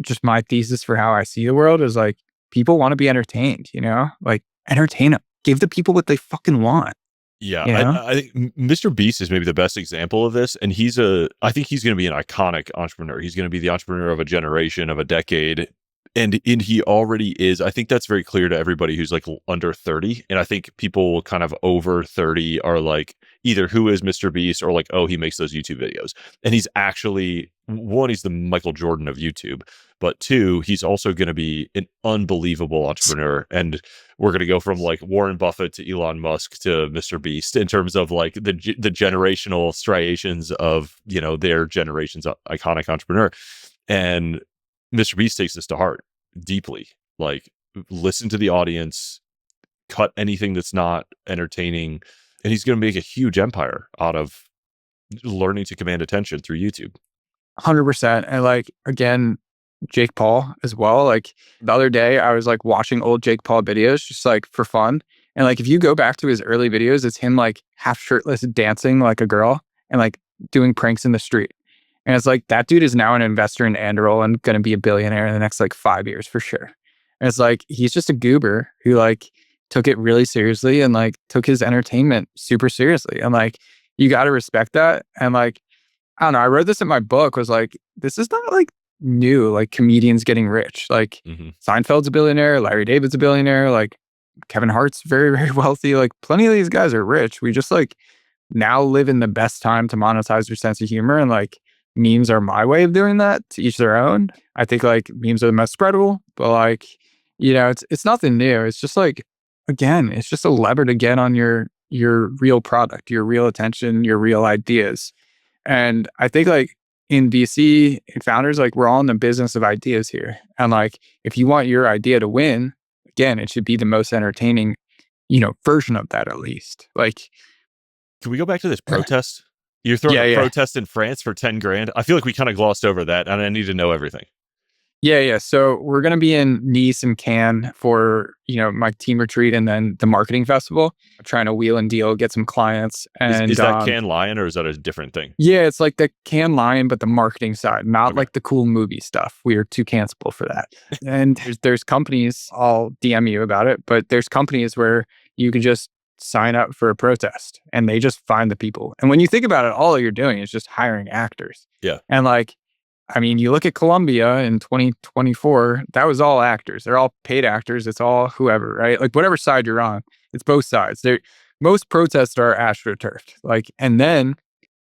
just my thesis for how I see the world is like people want to be entertained, like entertain them, give the people what they fucking want. Yeah, You know, I think Mr. Beast is maybe the best example of this, and I think he's going to be an iconic entrepreneur. He's going to be the entrepreneur of a generation, of a decade, and he already is. I think that's very clear to everybody who's like under 30, and I think people kind of over 30 are like either who is Mr. Beast or like, oh, he makes those YouTube videos, and he's actually one, he's the Michael Jordan of YouTube, but two, he's also going to be an unbelievable entrepreneur, and we're going to go from like Warren Buffett to Elon Musk to Mr. Beast in terms of like the generational striations of, their generation's iconic entrepreneur. And Mr. Beast takes this to heart deeply. Like, listen to the audience, cut anything that's not entertaining, and he's going to make a huge empire out of learning to command attention through YouTube. 100%. And like, again, Jake Paul as well. Like the other day, I was like watching old Jake Paul videos just like for fun. And like, if you go back to his early videos, it's him like half shirtless dancing like a girl and like doing pranks in the street. And it's like, that dude is now an investor in Anduril and going to be a billionaire in the next like 5 years for sure. And it's like, he's just a goober who like took it really seriously and like took his entertainment super seriously. And like, you got to respect that. And like, I don't know, I wrote this in my book, was like, this is not like new, like comedians getting rich. Like Seinfeld's a billionaire, Larry David's a billionaire, like Kevin Hart's very, very wealthy. Like plenty of these guys are rich. We just like now live in the best time to monetize your sense of humor. And like memes are my way of doing that, to each their own. I think like memes are the most spreadable, but like, it's nothing new. It's just like, again, it's just a lever to get on your real product, your real attention, your real ideas. And I think like in VC and founders, like we're all in the business of ideas here. And like, if you want your idea to win, again, it should be the most entertaining, version of that at least. Like, can we go back to this protest? You're throwing a protest in France for 10 grand. I feel like we kind of glossed over that, and I need to know everything. Yeah. So we're going to be in Nice and Cannes for, my team retreat and then the marketing festival. I'm trying to wheel and deal, get some clients. And is that Cannes Lion or is that a different thing? Yeah, it's like the Cannes Lion, but the marketing side, not like the cool movie stuff. We are too cancelable for that. And there's companies, I'll DM you about it, but there's companies where you can just sign up for a protest and they just find the people. And when you think about it, all you're doing is just hiring actors. Yeah. And like, I mean, you look at Colombia in 2024, that was all actors. They're all paid actors. It's all whoever, right? Like whatever side you're on, it's both sides. Most protests are astroturfed. Like, and then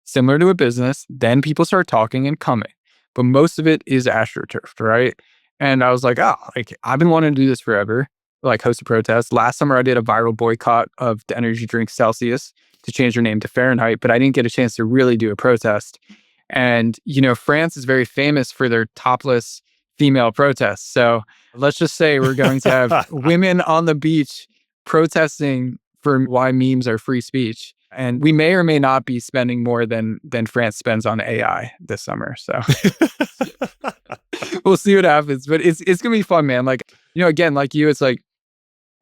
similar to a business, then people start talking and coming. But most of it is astroturfed, right? And I was like, like I've been wanting to do this forever, like host a protest. Last summer, I did a viral boycott of the energy drink Celsius to change their name to Fahrenheit, but I didn't get a chance to really do a protest. And, France is very famous for their topless female protests. So let's just say we're going to have women on the beach protesting for why memes are free speech. And we may or may not be spending more than France spends on AI this summer. So we'll see what happens. But it's going to be fun, man. Like, again, like you, it's like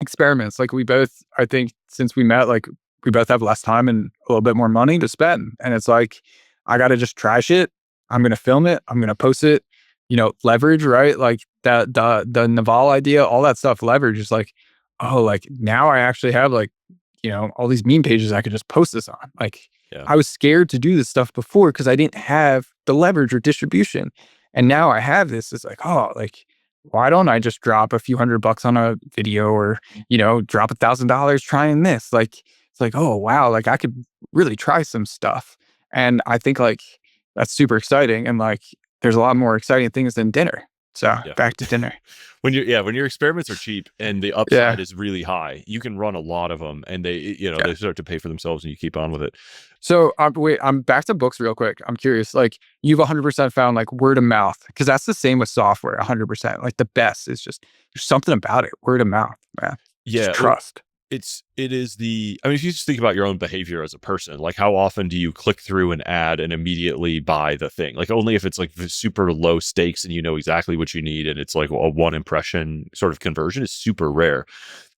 experiments. Like we both, I think since we met, like we both have less time and a little bit more money to spend. And it's like, I got to just try shit. I'm going to film it. I'm going to post it, leverage, right? Like the Naval idea, all that stuff, leverage is like, oh, like now I actually have like, all these meme pages I could just post this on. Like I was scared to do this stuff before because I didn't have the leverage or distribution. And now I have this. It's like, oh, like, why don't I just drop a few $100 on a video or, drop $1,000 trying this? Like, it's like, oh, wow, like I could really try some stuff. And I think like that's super exciting. And like, there's a lot more exciting things than dinner. So Yeah. back to dinner. When your experiments are cheap and the upside Yeah. is really high, you can run a lot of them, and Yeah. they start to pay for themselves, and you keep on with it. So wait, I'm back to books real quick. I'm curious, like you've 100% found like word of mouth, because that's the same with software. 100%. Like the best is just there's something about it. Word of mouth, man. Just Yeah, well, trust. it is the I mean, if you just think about your own behavior as a person, like how often do you click through an ad and immediately buy the thing? Like only if it's like super low stakes and you know exactly what you need, and it's like a one impression sort of conversion is super rare.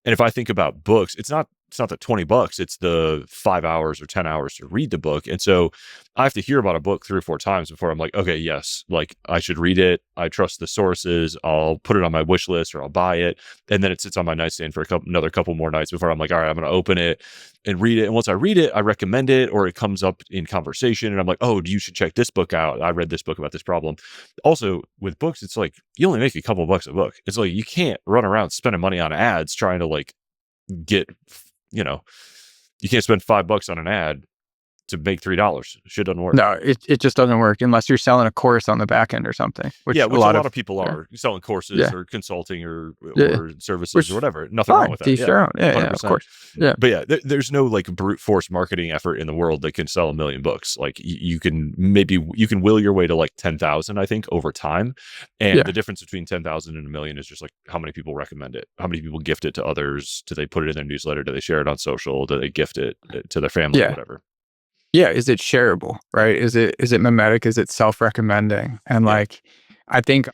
And if I think about books, it's not the $20, it's the 5 hours or 10 hours to read the book. And so I have to hear about a book 3 or 4 times before I'm like, okay, yes, like I should read it. I trust the sources. I'll put it on my wish list or I'll buy it. And then it sits on my nightstand for another couple more nights before I'm like, all right, I'm going to open it and read it. And once I read it, I recommend it, or it comes up in conversation and I'm like, oh, you should check this book out. I read this book about this problem. Also with books, it's like you only make a couple bucks a book. It's like you can't run around spending money on ads trying to like get, you know, you can't spend $5 on an ad to make $3. Shit doesn't work. No, it just doesn't work unless you're selling a course on the back end or something. Which Yeah, a which a lot lot of of people yeah, are selling courses yeah, or consulting yeah. or services Which or whatever. Nothing wrong fine, with that. teach Yeah, their own. Yeah, yeah, of 100%. course. Yeah, But yeah, there's no like brute force marketing effort in the world that can sell 1 million books. Like you can will your way to like 10,000, I think, over time. And yeah, the difference between 10,000 and 1 million is just like how many people recommend it, how many people gift it to others. Do they put it in their newsletter? Do they share it on social? Do they gift it to their family? yeah. Whatever. Yeah, is it shareable, right? Is it memetic? Is it self-recommending? And Yeah. like I think,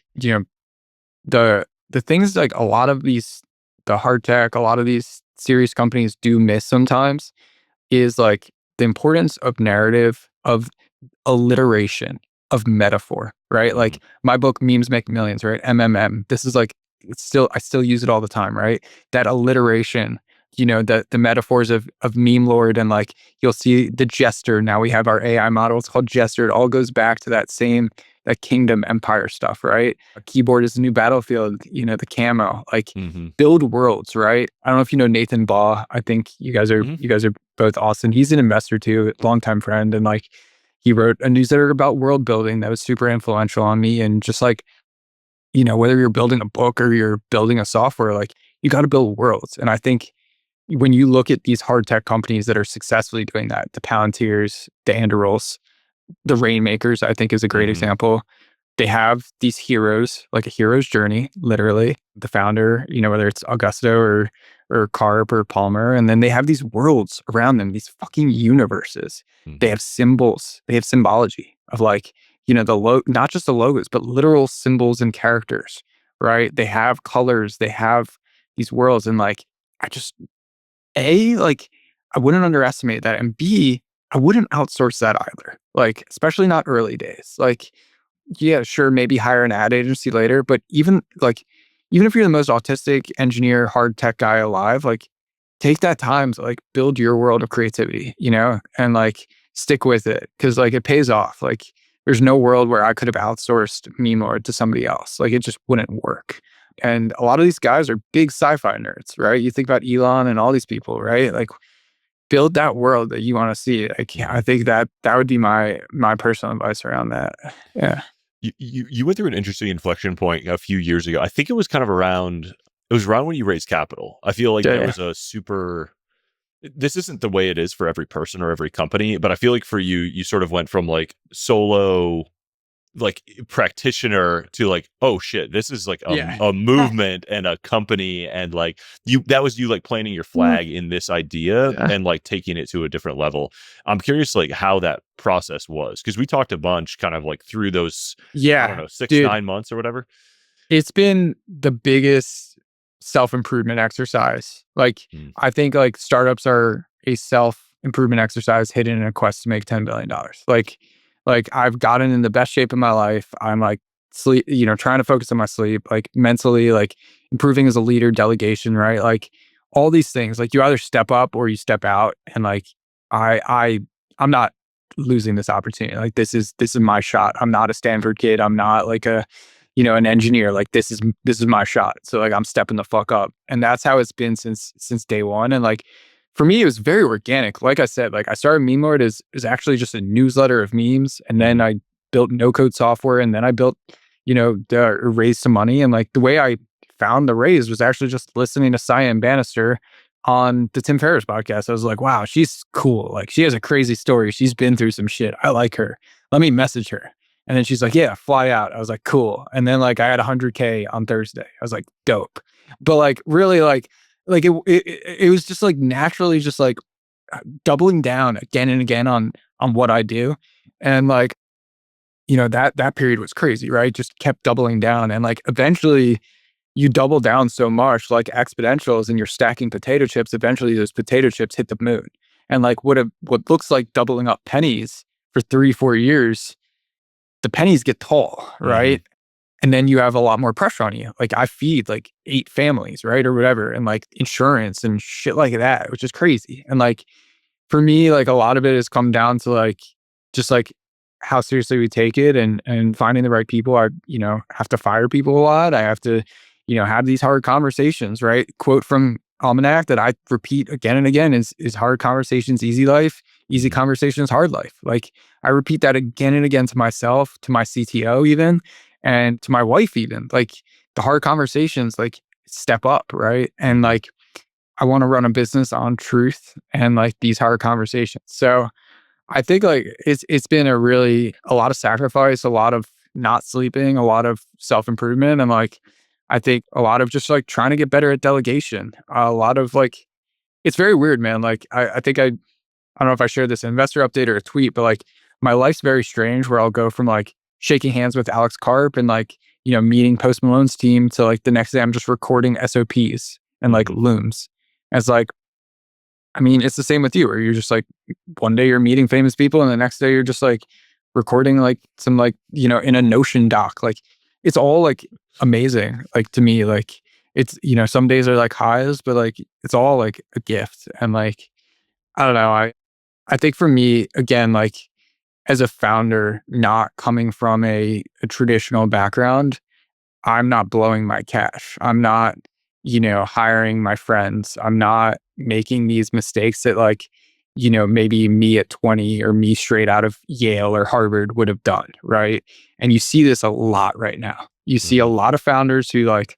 the things like a lot of these the hard tech, a lot of these serious companies do miss sometimes is like the importance of narrative, of alliteration, of metaphor, right? Mm-hmm. Like my book Memes Make Millions, right? MMM. This is like I still use it all the time, right? That alliteration, the metaphors of MemeLord, and like you'll see the Jester. Now we have our AI model. It's called Jester. It all goes back to that kingdom empire stuff, right? A keyboard is the new battlefield, the camo. Like Mm-hmm. build worlds, right? I don't know if you know Nathan Baugh. I think Mm-hmm. you guys are both awesome. He's an investor too, longtime friend, and like he wrote a newsletter about world building that was super influential on me. And just like, whether you're building a book or you're building a software, like you got to build worlds. And I think when you look at these hard tech companies that are successfully doing that, the Palantirs, the Anderals, the Rainmakers, I think is a great Mm-hmm. example. They have these heroes, like a hero's journey, literally. The founder, whether it's Augusto or Karp or Palmer, and then they have these worlds around them, these fucking universes. They Mm-hmm. have symbols, they have symbology of like, not just the logos, but literal symbols and characters, right? They have colors, they have these worlds, and like I just like I wouldn't underestimate that, and B, I wouldn't outsource that either. Like especially not early days. Like yeah, sure, maybe hire an ad agency later, but even if you're the most autistic engineer, hard tech guy alive, like take that time to like build your world of creativity, and like stick with it because like it pays off. Like there's no world where I could have outsourced MemeLord to somebody else. Like it just wouldn't work. And a lot of these guys are big sci-fi nerds, right? You think about Elon and all these people, right? Like build that world that you want to see. Like Mm-hmm. I think that would be my personal advice around that. Yeah. You went through an interesting inflection point a few years ago. I think it was kind of around when you raised capital. I feel like Yeah. there Yeah. was a super this isn't the way it is for every person or every company, but I feel like for you, you sort of went from like solo like practitioner to like, oh shit, this is like Yeah. a movement and a company, and like that was you like planting your flag in this idea Yeah. and like taking it to a different level. I'm curious like how that process was, because we talked a bunch kind of like through those, I don't Yeah, know, six, dude, 9 months or whatever. it's been the biggest self-improvement exercise. Like, Mm, I think like startups are a self-improvement exercise hidden in a quest to make $10 billion. Like I've gotten in the best shape of my life. I'm like sleep, trying to focus on my sleep, like mentally, like improving as a leader, delegation, right? Like all these things. Like you either step up or you step out. And like I I'm not losing this opportunity. Like this is my shot. I'm not a Stanford kid. I'm not like an engineer. Like this is my shot. So like I'm stepping the fuck up. And that's how it's been since day one. And like for me, it was very organic. Like I said, like I started MemeLord is actually just a newsletter of memes. And then mhm, I built no code software. And then I built, raise some money. And like the way I found the raise was actually just listening to Cyan Bannister on the Tim Ferriss podcast. I was like, wow, she's cool. Like she has a crazy story. She's been through some shit. I like her. Let me message her. And then she's like, yeah, fly out. I was like, cool. And then like I had 100K on Thursday. I was like, dope. But like really it was just like naturally just like doubling down again and again on what I do. And like, that period was crazy, right? Just kept doubling down. And like eventually you double down so much like exponentials and you're stacking potato chips, eventually those potato chips hit the moon. And like what looks like doubling up pennies for 3-4 years, the pennies get tall, right? And then you have a lot more pressure on you. Like I feed like 8 families, right? Or whatever, and like insurance and shit like that, which is crazy. And like for me, like a lot of it has come down to like just like how seriously we take it and finding the right people. I, have to fire people a lot. I have to, have these hard conversations, right? Quote from Almanac that I repeat again and again is hard conversations, easy life, easy conversations, hard life. Like I repeat that again and again to myself, to my CTO even, and to my wife even. Like the hard conversations, like step up, right? And like I want to run a business on truth and like these hard conversations. So I think like it's been a lot of sacrifice, a lot of not sleeping, a lot of self-improvement. And like I think a lot of just like trying to get better at delegation. A lot of like it's very weird, man. Like I think I don't know if I shared this investor update or a tweet, but like my life's very strange where I'll go from like shaking hands with Alex Karp and like, meeting Post Malone's team to like the next day I'm just recording SOPs and like looms. As like, I mean, it's the same with you where you're just like one day you're meeting famous people and the next day you're just like recording like some like, in a Notion doc. Like it's all like amazing. Like to me, like it's, some days are like highs, but like it's all like a gift. And like, I don't know. I think for me, again, like as a founder, not coming from a traditional background, I'm not blowing my cash. I'm not, hiring my friends. I'm not making these mistakes that like, maybe me at 20 or me straight out of Yale or Harvard would have done. Right. And you see this a lot right now. You see a lot of founders who like,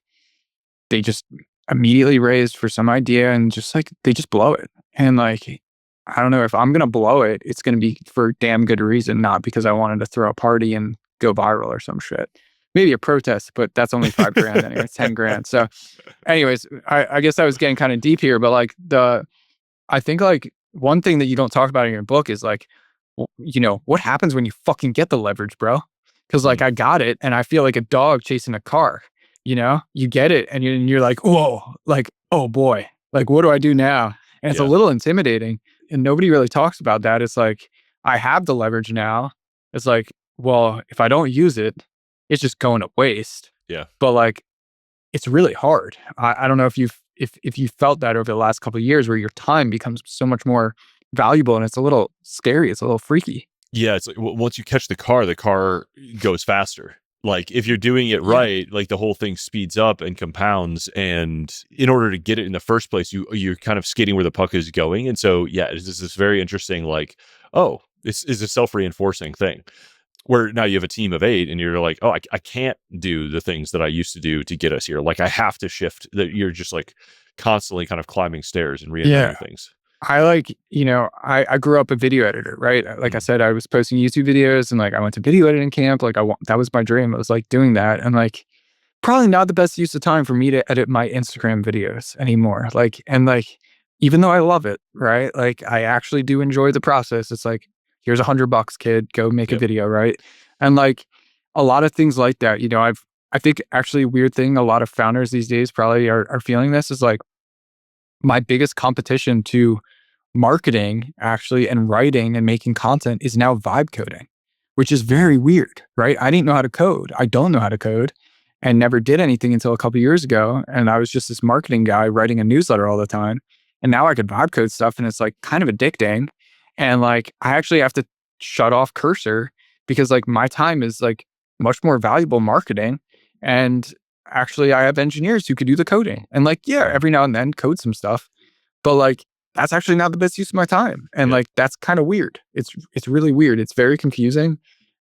they just immediately raised for some idea and just like, they just blow it. And like, I don't know if I'm going to blow it, it's going to be for damn good reason, not because I wanted to throw a party and go viral or some shit. Maybe a protest, but that's only $5,000 anyway. It's 10 grand. So anyways, I guess I was getting kind of deep here, but like I think like one thing that you don't talk about in your book is like, what happens when you fucking get the leverage, bro? Because like I got it and I feel like a dog chasing a car, you get it and you're like, whoa, like, oh boy, like what do I do now? And it's a little intimidating and nobody really talks about that. It's like, I have the leverage now. It's like, well, if I don't use it, it's just going to waste. Yeah. But like, it's really hard. I don't know if you felt that over the last couple of years where your time becomes so much more valuable and it's a little scary. It's a little freaky. Yeah. It's like once you catch the car goes faster. Like if you're doing it right, like the whole thing speeds up and compounds. And in order to get it in the first place, you're kind of skating where the puck is going. And so, yeah, it's just this very interesting, like, oh, this is a self-reinforcing thing where now you have a team of 8 and you're like, oh, I can't do the things that I used to do to get us here. Like I have to shift that. You're just like constantly kind of climbing stairs and reinventing things. I like, I grew up a video editor, right? Like I said, I was posting YouTube videos and like I went to video editing camp. Like that was my dream. I was like doing that. And like, probably not the best use of time for me to edit my Instagram videos anymore. Like, and like, even though I love it, right? Like I actually do enjoy the process. It's like, here's $100, kid, go make a video, right? And like a lot of things like that, I think actually a weird thing, a lot of founders these days probably are feeling this is like my biggest competition to marketing actually and writing and making content is now vibe coding, which is very weird, right? I didn't know how to code. I don't know how to code and never did anything until a couple years ago. And I was just this marketing guy writing a newsletter all the time. And now I could vibe code stuff and it's like kind of addicting. And like, I actually have to shut off Cursor because like my time is like much more valuable marketing. And actually I have engineers who could do the coding and like, yeah, every now and then code some stuff, but like, that's actually not the best use of my time. And like, that's kind of weird. It's really weird. It's very confusing.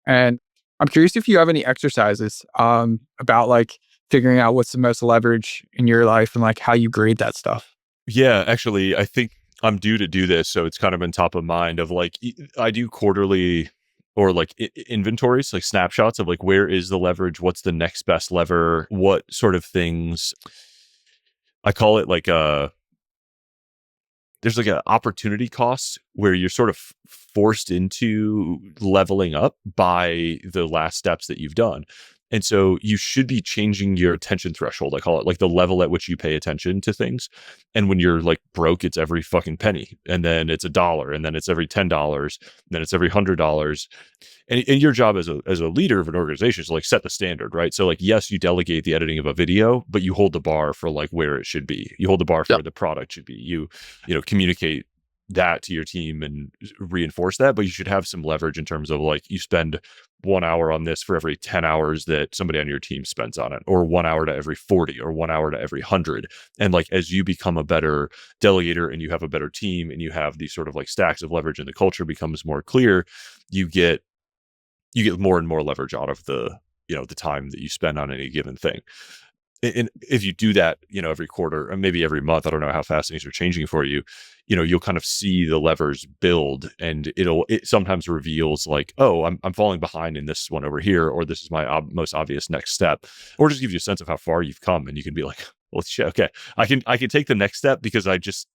And I'm curious if you have any exercises about like figuring out what's the most leverage in your life and like how you grade that stuff. Yeah, actually, I think I'm due to do this, so it's kind of been top of mind of like I do quarterly or like inventories, like snapshots of like where is the leverage, what's the next best lever, what sort of things. I call it like there's like an opportunity cost where you're sort of forced into leveling up by the last steps that you've done. And so you should be changing your attention threshold. I call it like the level at which you pay attention to things. And when you're like broke, it's every fucking penny. And then it's $1. And then it's every $10. Then it's every $100. And your job as a leader of an organization is to like set the standard, right? So like, yes, you delegate the editing of a video, but you hold the bar for like where it should be. You hold the bar for Yeah. where the product should be. You communicate that to your team and reinforce that, but you should have some leverage in terms of like you spend 1 hour on this for every 10 hours that somebody on your team spends on it, or 1 hour to every 40, or 1 hour to every 100. And like as you become a better delegator and you have a better team and you have these sort of like stacks of leverage and the culture becomes more clear, you get more and more leverage out of the time that you spend on any given thing. And if you do that, every quarter or maybe every month, I don't know how fast things are changing for you, you'll kind of see the levers build, and it sometimes reveals like, oh, I'm falling behind in this one over here, or this is my most obvious next step, or just gives you a sense of how far you've come, and you can be like, well, shit, okay, I can take the next step because I just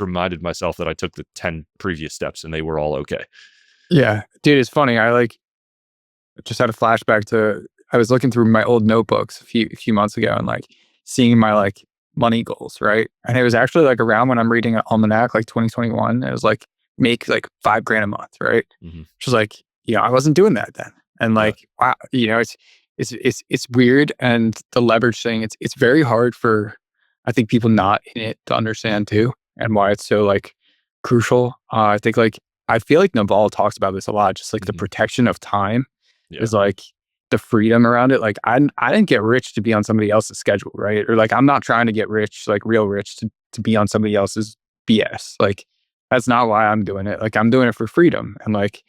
reminded myself that I took the 10 previous steps and they were all okay. Yeah, dude, it's funny. I like just had a flashback to I was looking through my old notebooks a few months ago and like seeing my like money goals, right? And it was actually like around when I'm reading an almanac, like 2021. It was like make like 5 grand a month, right? Hmm. Which was like, I wasn't doing that then. And Yeah. like, wow, it's weird. And the leverage thing, it's very hard for I think people not in it to understand too, and why it's so like crucial. I think like I feel like Naval talks about this a lot, just like the Hmm. protection of time Yeah. is like the freedom around it. Like I didn't get rich to be on somebody else's schedule, right? Or like I'm not trying to get rich, like real rich to be on somebody else's BS. Like that's not why I'm doing it. Like I'm doing it for freedom and like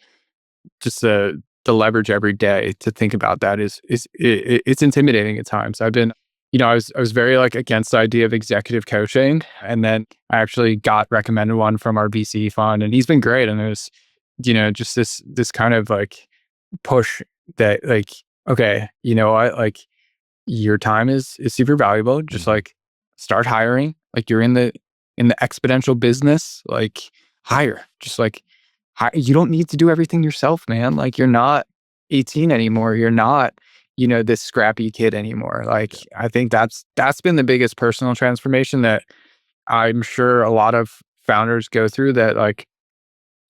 just the leverage every day to think about that it's intimidating at times. I've been I was very like against the idea of executive coaching, and then I actually got recommended one from our VC fund, and he's been great. And it was just this kind of like push that like, okay, you know what, like your time is super valuable. Just Hmm. like start hiring. Like you're in the exponential business. Like hire. Just like you don't need to do everything yourself, man. Like you're not 18 anymore. You're not this scrappy kid anymore. Like Yeah. I think that's been the biggest personal transformation that I'm sure a lot of founders go through. That like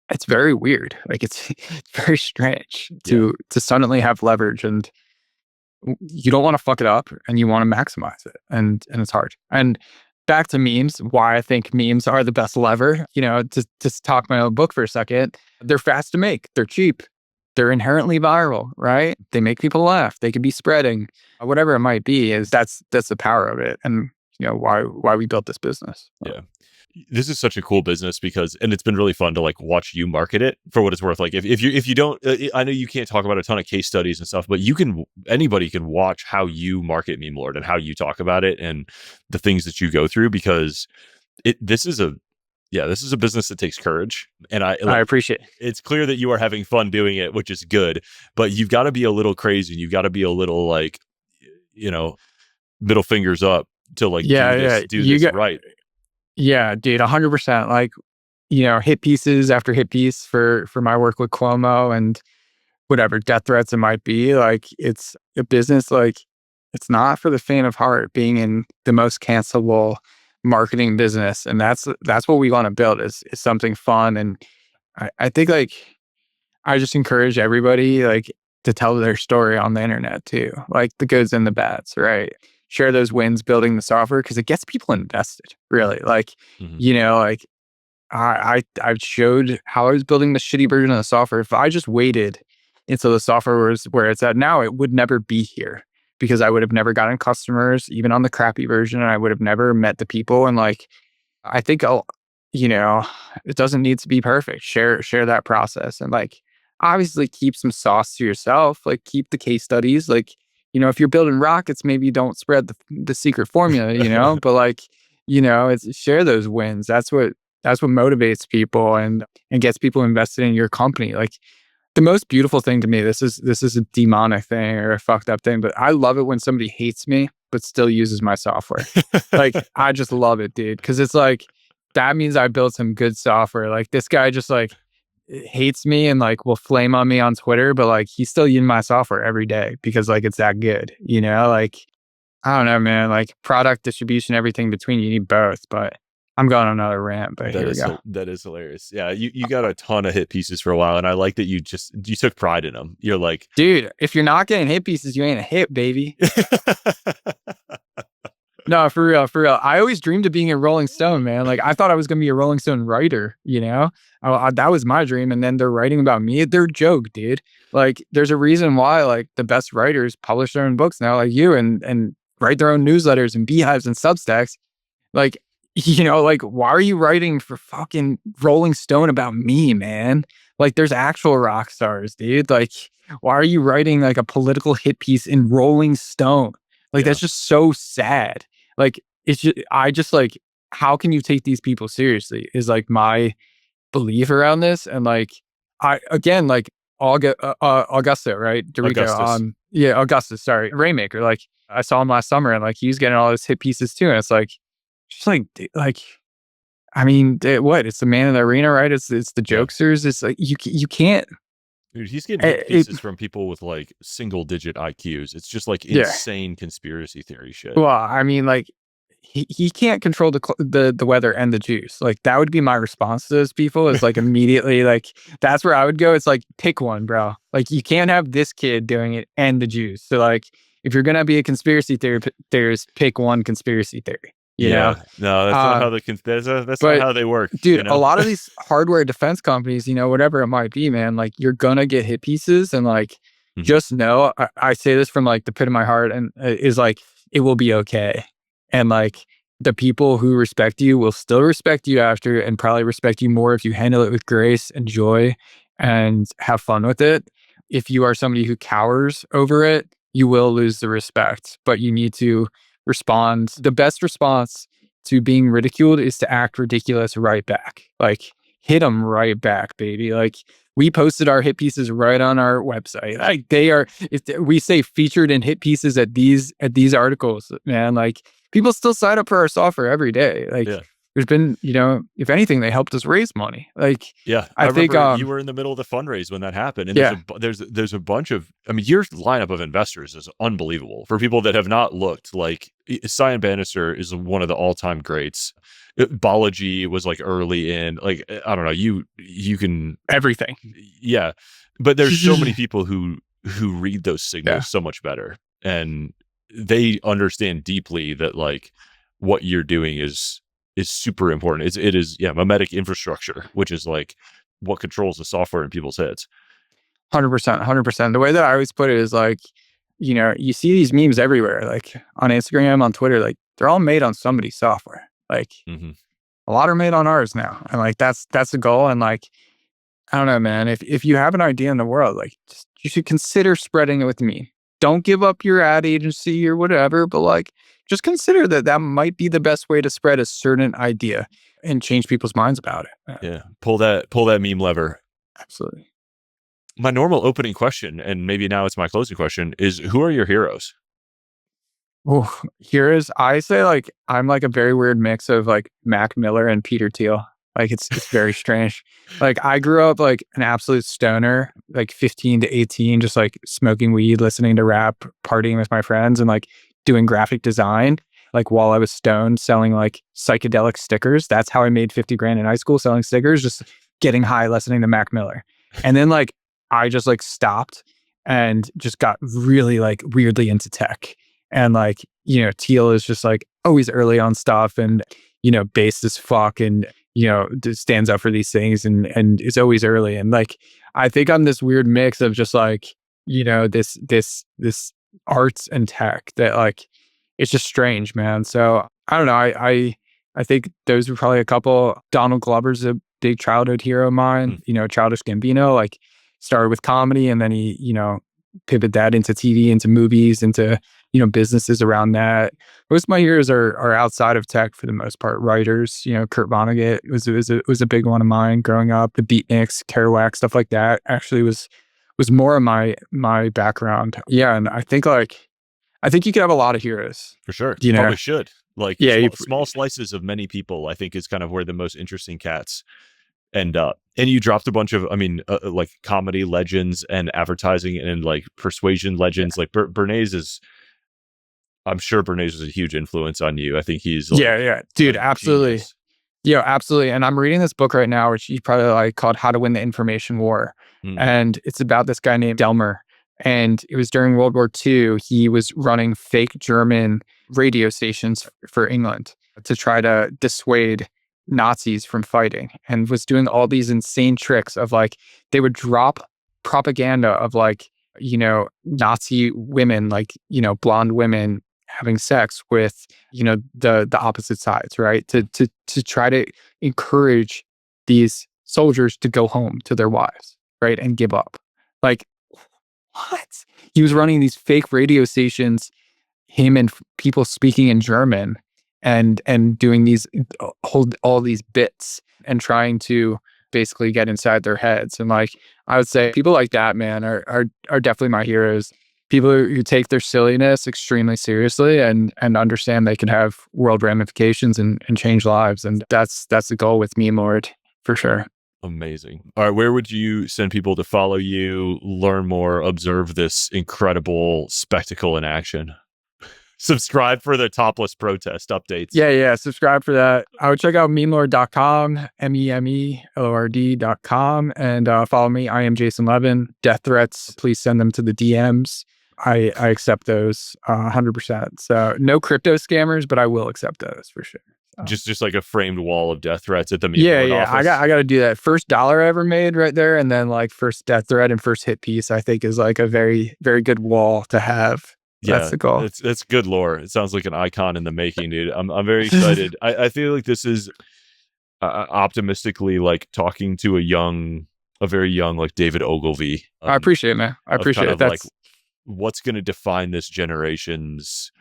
it's very weird. Like it's it's very strange Yeah. to suddenly have leverage, and you don't want to fuck it up, and you want to maximize it, and it's hard. And back to memes, why I think memes are the best lever. To talk my own book for a second, they're fast to make, they're cheap, they're inherently viral, right? They make people laugh, they could be spreading, whatever it might be. Is that's the power of it, and why we built this business. Yeah. This is such a cool business because, and it's been really fun to like watch you market it for what it's worth. Like if you don't, I know you can't talk about a ton of case studies and stuff, but anybody can watch how you market MemeLord and how you talk about it and the things that you go through, because this is a business that takes courage. And I I like, appreciate it. it's clear that you are having fun doing it, which is good, but you've got to be a little crazy. And you've got to be a little like, you know, middle fingers up to like Yeah, yeah, do this right. yeah, dude, 100%. Like, hit pieces after hit piece for my work with Cuomo and whatever death threats it might be. Like, it's a business. Like, it's not for the faint of heart. Being in the most cancelable marketing business, and that's what we want to build is something fun. And I think like I just encourage everybody like to tell their story on the internet too, like the goods and the bads, right? Share those wins building the software because it gets people invested. Really, like Hmm. like I showed how I was building the shitty version of the software. If I just waited until the software was where it's at now, it would never be here because I would have never gotten customers, even on the crappy version, and I would have never met the people. And like, I think it doesn't need to be perfect. Share that process, and like, obviously keep some sauce to yourself, like keep the case studies. Like, if you're building rockets, maybe you don't spread the secret formula, but like, it's share those wins. That's what motivates people and gets people invested in your company. Like, the most beautiful thing to me, this is a demonic thing or a fucked up thing, but I love it when somebody hates me but still uses my software. Like, I just love it, dude, because it's like, that means I built some good software. Like, this guy just like hates me and like will flame on me on Twitter, but like he's still using my software every day because like it's that good, Like, I don't know, man. Like, product distribution, everything between, you need both. But I'm going on another rant, but here we go. That is hilarious. Yeah, you got a ton of hit pieces for a while, and I like that you took pride in them. You're like, dude, if you're not getting hit pieces, you ain't a hit, baby. No, for real, for real. I always dreamed of being a Rolling Stone, man. Like, I thought I was gonna be a Rolling Stone writer. That was my dream. And then they're writing about me. They're a joke, dude. Like, there's a reason why like the best writers publish their own books now, like you, and write their own newsletters and beehives and Substacks. Like, like, why are you writing for fucking Rolling Stone about me, man? Like, there's actual rock stars, dude. Like, why are you writing like a political hit piece in Rolling Stone? Like, that's just so sad. Like, I just like, how can you take these people seriously is like my belief around this. And like, again, like, Augusta, right? Dorico. Augustus. Yeah, Augustus, sorry. Rainmaker. Like, I saw him last summer and like he's getting all his hit pieces too. And it's like, just like, I mean, what? It's the man in the arena, right? It's the jokesters. It's like, you can't. Dude, he's getting hit pieces from people with like single digit IQs. It's just like insane conspiracy theory shit. Well, I mean, like, he can't control the weather and the juice. Like, that would be my response to those people, is like immediately, like, that's where I would go. It's like, pick one, bro. Like, you can't have this kid doing it and the juice. So like, if you're gonna be a conspiracy theorist, pick one conspiracy theory. No, that's not how that's not how they work, dude. A lot of these hardware defense companies, whatever it might be, man, like, you're gonna get hit pieces, and like, just know, I say this from like the pit of my heart, and is like, it will be okay. And like, the people who respect you will still respect you after, and probably respect you more if you handle it with grace and joy and have fun with it. If you are somebody who cowers over it, you will lose the respect, but you need to respond. The best response to being ridiculed is to act ridiculous right back. Like, hit them right back, baby. Like, we posted our hit pieces right on our website. Like, we say featured in hit pieces at these articles, man. Like, people still sign up for our software every day. Like, there's been, if anything, they helped us raise money. Like, I think you were in the middle of the fundraise when that happened. And there's a bunch of, I mean, your lineup of investors is unbelievable. For people that have not looked, like, Cyan Bannister is one of the all-time greats. Balaji was like early in, like, I don't know, you can everything. Yeah. But there's so many people who read those signals so much better, and they understand deeply that like what you're doing is super important. It is memetic infrastructure, which is like what controls the software in people's heads. 100%. The way that I always put it is like, you see these memes everywhere, like on Instagram, on Twitter, like, they're all made on somebody's software. Like, a lot are made on ours now. And like, that's the goal. And like, I don't know, man, if you have an idea in the world, like, you should consider spreading it with me. Don't give up your ad agency or whatever, but like, just consider that might be the best way to spread a certain idea and change people's minds about it. Yeah. Pull that meme lever. Absolutely. My normal opening question, and maybe now it's my closing question, is who are your heroes? Oh, heroes. I say, like, I'm like a very weird mix of like Mac Miller and Peter Thiel. Like, it's very strange. Like, I grew up like an absolute stoner, like 15 to 18, just like smoking weed, listening to rap, partying with my friends, and like doing graphic design, like, while I was stoned, selling like psychedelic stickers. That's how I made 50 grand in high school, selling stickers, just getting high, listening to Mac Miller. And then like, I just like stopped and just got really like weirdly into tech. And like, Thiel is just like always early on stuff, and, based as fuck, and, stands up for these things, and is always early. And like, I think I'm this weird mix of just like, this arts and tech that like, it's just strange, man. So I don't know. I think those were probably a couple. Donald Glover's a big childhood hero of mine. Childish Gambino. Like, started with comedy, and then he, pivoted that into TV, into movies, into, businesses around that. Most of my heroes are outside of tech for the most part. Writers, Kurt Vonnegut was a big one of mine growing up. The Beatniks, Kerouac, stuff like that actually was more of my background. Yeah, and I think you could have a lot of heroes. For sure. You know, Probably should. Like yeah, small slices of many people, I think is kind of where the most interesting cats end up. And you dropped a bunch of, like comedy legends and advertising and like persuasion legends. Like Bernays is, I'm sure Bernays was a huge influence on you. I think he's like yeah, dude, a absolutely. genius. Yeah, absolutely. And I'm reading this book right now, which you probably like, called How to Win the Information War. Mm. And it's about this guy named Delmer. And it was during World War II. He was running fake German radio stations for England to try to dissuade Nazis from fighting, and was doing all these insane tricks of like, they would drop propaganda of like, Nazi women, like, blonde women having sex with, the opposite sides, right? To try to encourage these soldiers to go home to their wives, right? And give up. Like, what? He was running these fake radio stations, him and people speaking in German, and doing these hold all these bits and trying to basically get inside their heads. And like, I would say people like that, man, are definitely my heroes. People who take their silliness extremely seriously and understand they can have world ramifications and change lives. And that's the goal with MemeLord, for sure. Amazing. All right. Where would you send people to follow you, learn more, observe this incredible spectacle in action? Subscribe for the topless protest updates. Yeah. Subscribe for that. I would check out memelord.com, memelord.com, and follow me. I am Jason Levin. Death threats, please send them to the DMs. I accept those 100%. So no crypto scammers, but I will accept those for sure. So. Just like a framed wall of death threats at the Yeah. office. I got to do that. First dollar I ever made right there, and then like first death threat and first hit piece, I think is like a very, very good wall to have. That's the goal. It's good lore. It sounds like an icon in the making, dude. I'm very excited. I feel like this is optimistically like talking to a very young like David Ogilvy. I appreciate it, man. I appreciate it. That's like what's going to define this generation's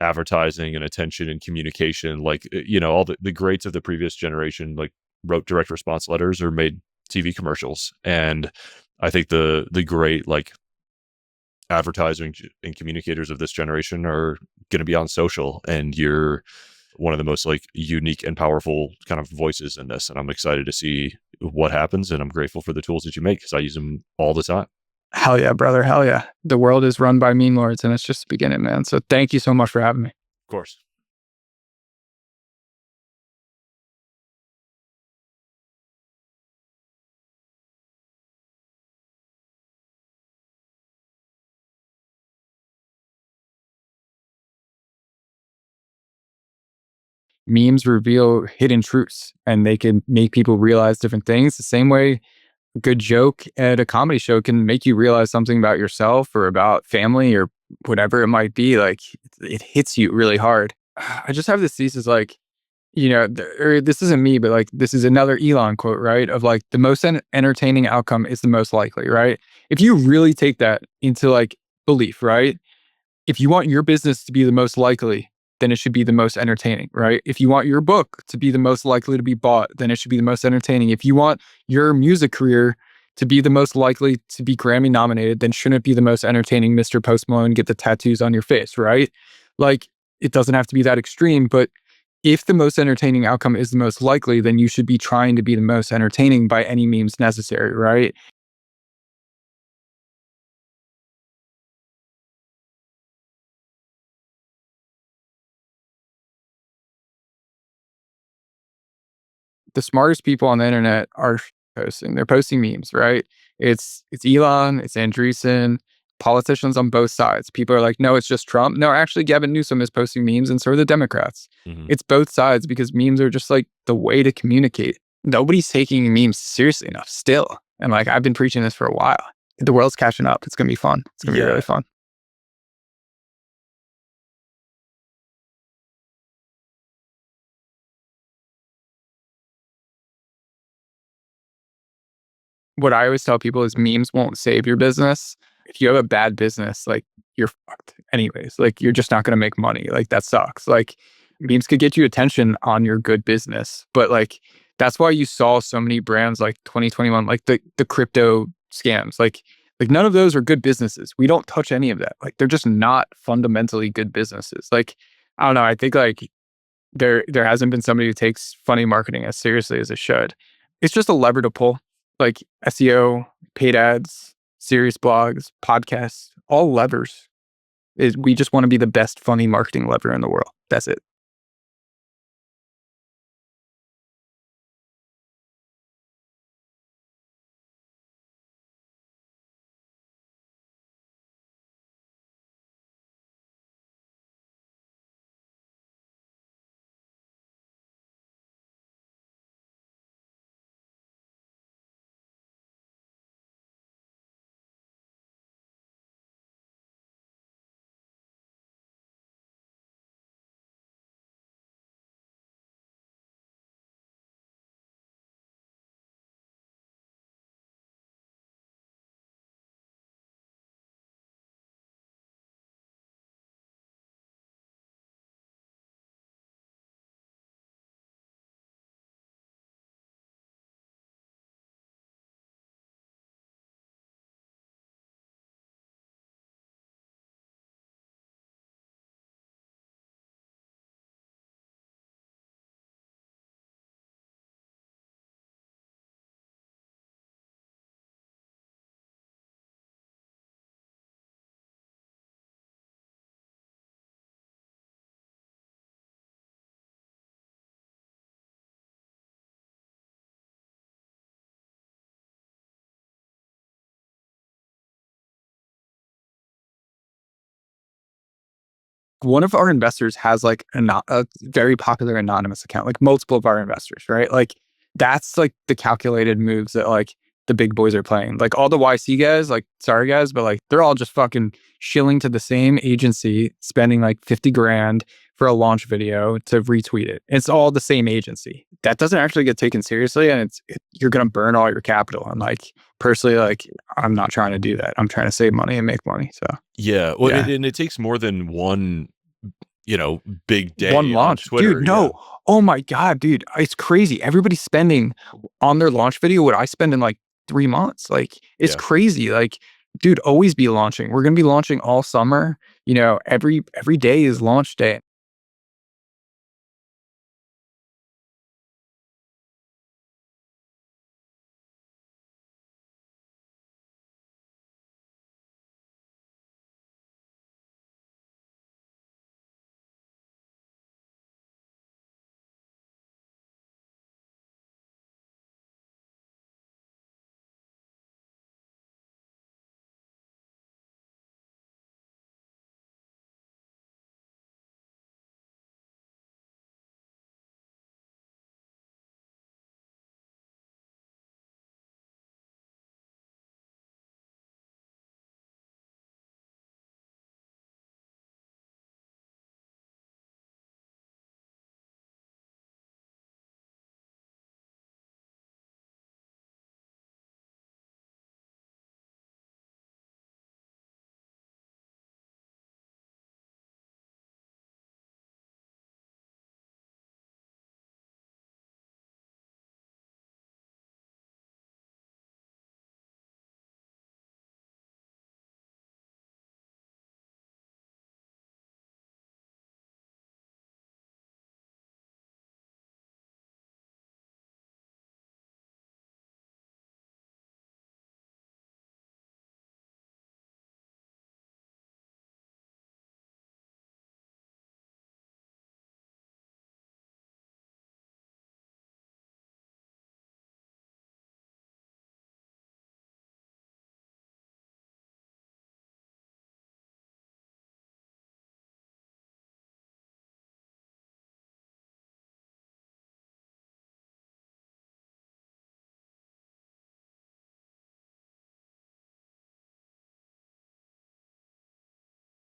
advertising and attention and communication. Like, all the greats of the previous generation like wrote direct response letters or made TV commercials, and I think the great like advertising and communicators of this generation are going to be on social, and you're one of the most like unique and powerful kind of voices in this, and I'm excited to see what happens, and I'm grateful for the tools that you make because I use them all the time. Hell yeah, brother. Hell yeah. The world is run by meme lords, and it's just the beginning, man. So thank you so much for having me. Of course. Memes reveal hidden truths, and they can make people realize different things the same way a good joke at a comedy show can make you realize something about yourself or about family or whatever it might be. Like, it hits you really hard. I just have this thesis, like, or this isn't me, but like, this is another Elon quote, right? Of like, the most entertaining outcome is the most likely, right? If you really take that into like belief, right? If you want your business to be the most likely, then it should be the most entertaining, right? If you want your book to be the most likely to be bought, then it should be the most entertaining. If you want your music career to be the most likely to be Grammy nominated, then shouldn't it be the most entertaining Mr. Post Malone get the tattoos on your face, right? Like, it doesn't have to be that extreme, but if the most entertaining outcome is the most likely, then you should be trying to be the most entertaining by any means necessary, right? The smartest people on the internet are posting. They're posting memes, right? It's Elon, it's Andreessen, politicians on both sides. People are like, no, it's just Trump. No, actually, Gavin Newsom is posting memes, and so are the Democrats. Mm-hmm. It's both sides because memes are just like the way to communicate. Nobody's taking memes seriously enough still. And like, I've been preaching this for a while. The world's catching up. It's gonna be fun. It's gonna be really fun. what I always tell people is memes won't save your business. If you have a bad business, like you're fucked anyways. Like you're just not going to make money. Like that sucks. Like memes could get you attention on your good business, but like that's why you saw so many brands like 2021, like the crypto scams. Like none of those are good businesses. We don't touch any of that. Like they're just not fundamentally good businesses. Like I don't know. I think like there hasn't been somebody who takes funny marketing as seriously as it should. It's just a lever to pull, like SEO, paid ads, serious blogs, podcasts, all levers. We just want to be the best funny marketing lever in the world. That's it. One of our investors has like a very popular anonymous account, like multiple of our investors, right? Like that's like the calculated moves that like the big boys are playing. Like all the YC guys, like sorry guys, but like they're all just fucking shilling to the same agency, spending like 50 grand for a launch video to retweet it. It's all the same agency. That doesn't actually get taken seriously, and you're gonna burn all your capital. And like personally, like I'm not trying to do that. I'm trying to save money and make money. So Yeah. Well, yeah. and it takes more than one, big One day on launch. Twitter. Dude, no. Oh my God, dude. It's crazy. Everybody's spending on their launch video what I spend in like 3 months. Like, it's Yeah. crazy. Like, dude, always be launching. We're gonna be launching all summer. Every day is launch day.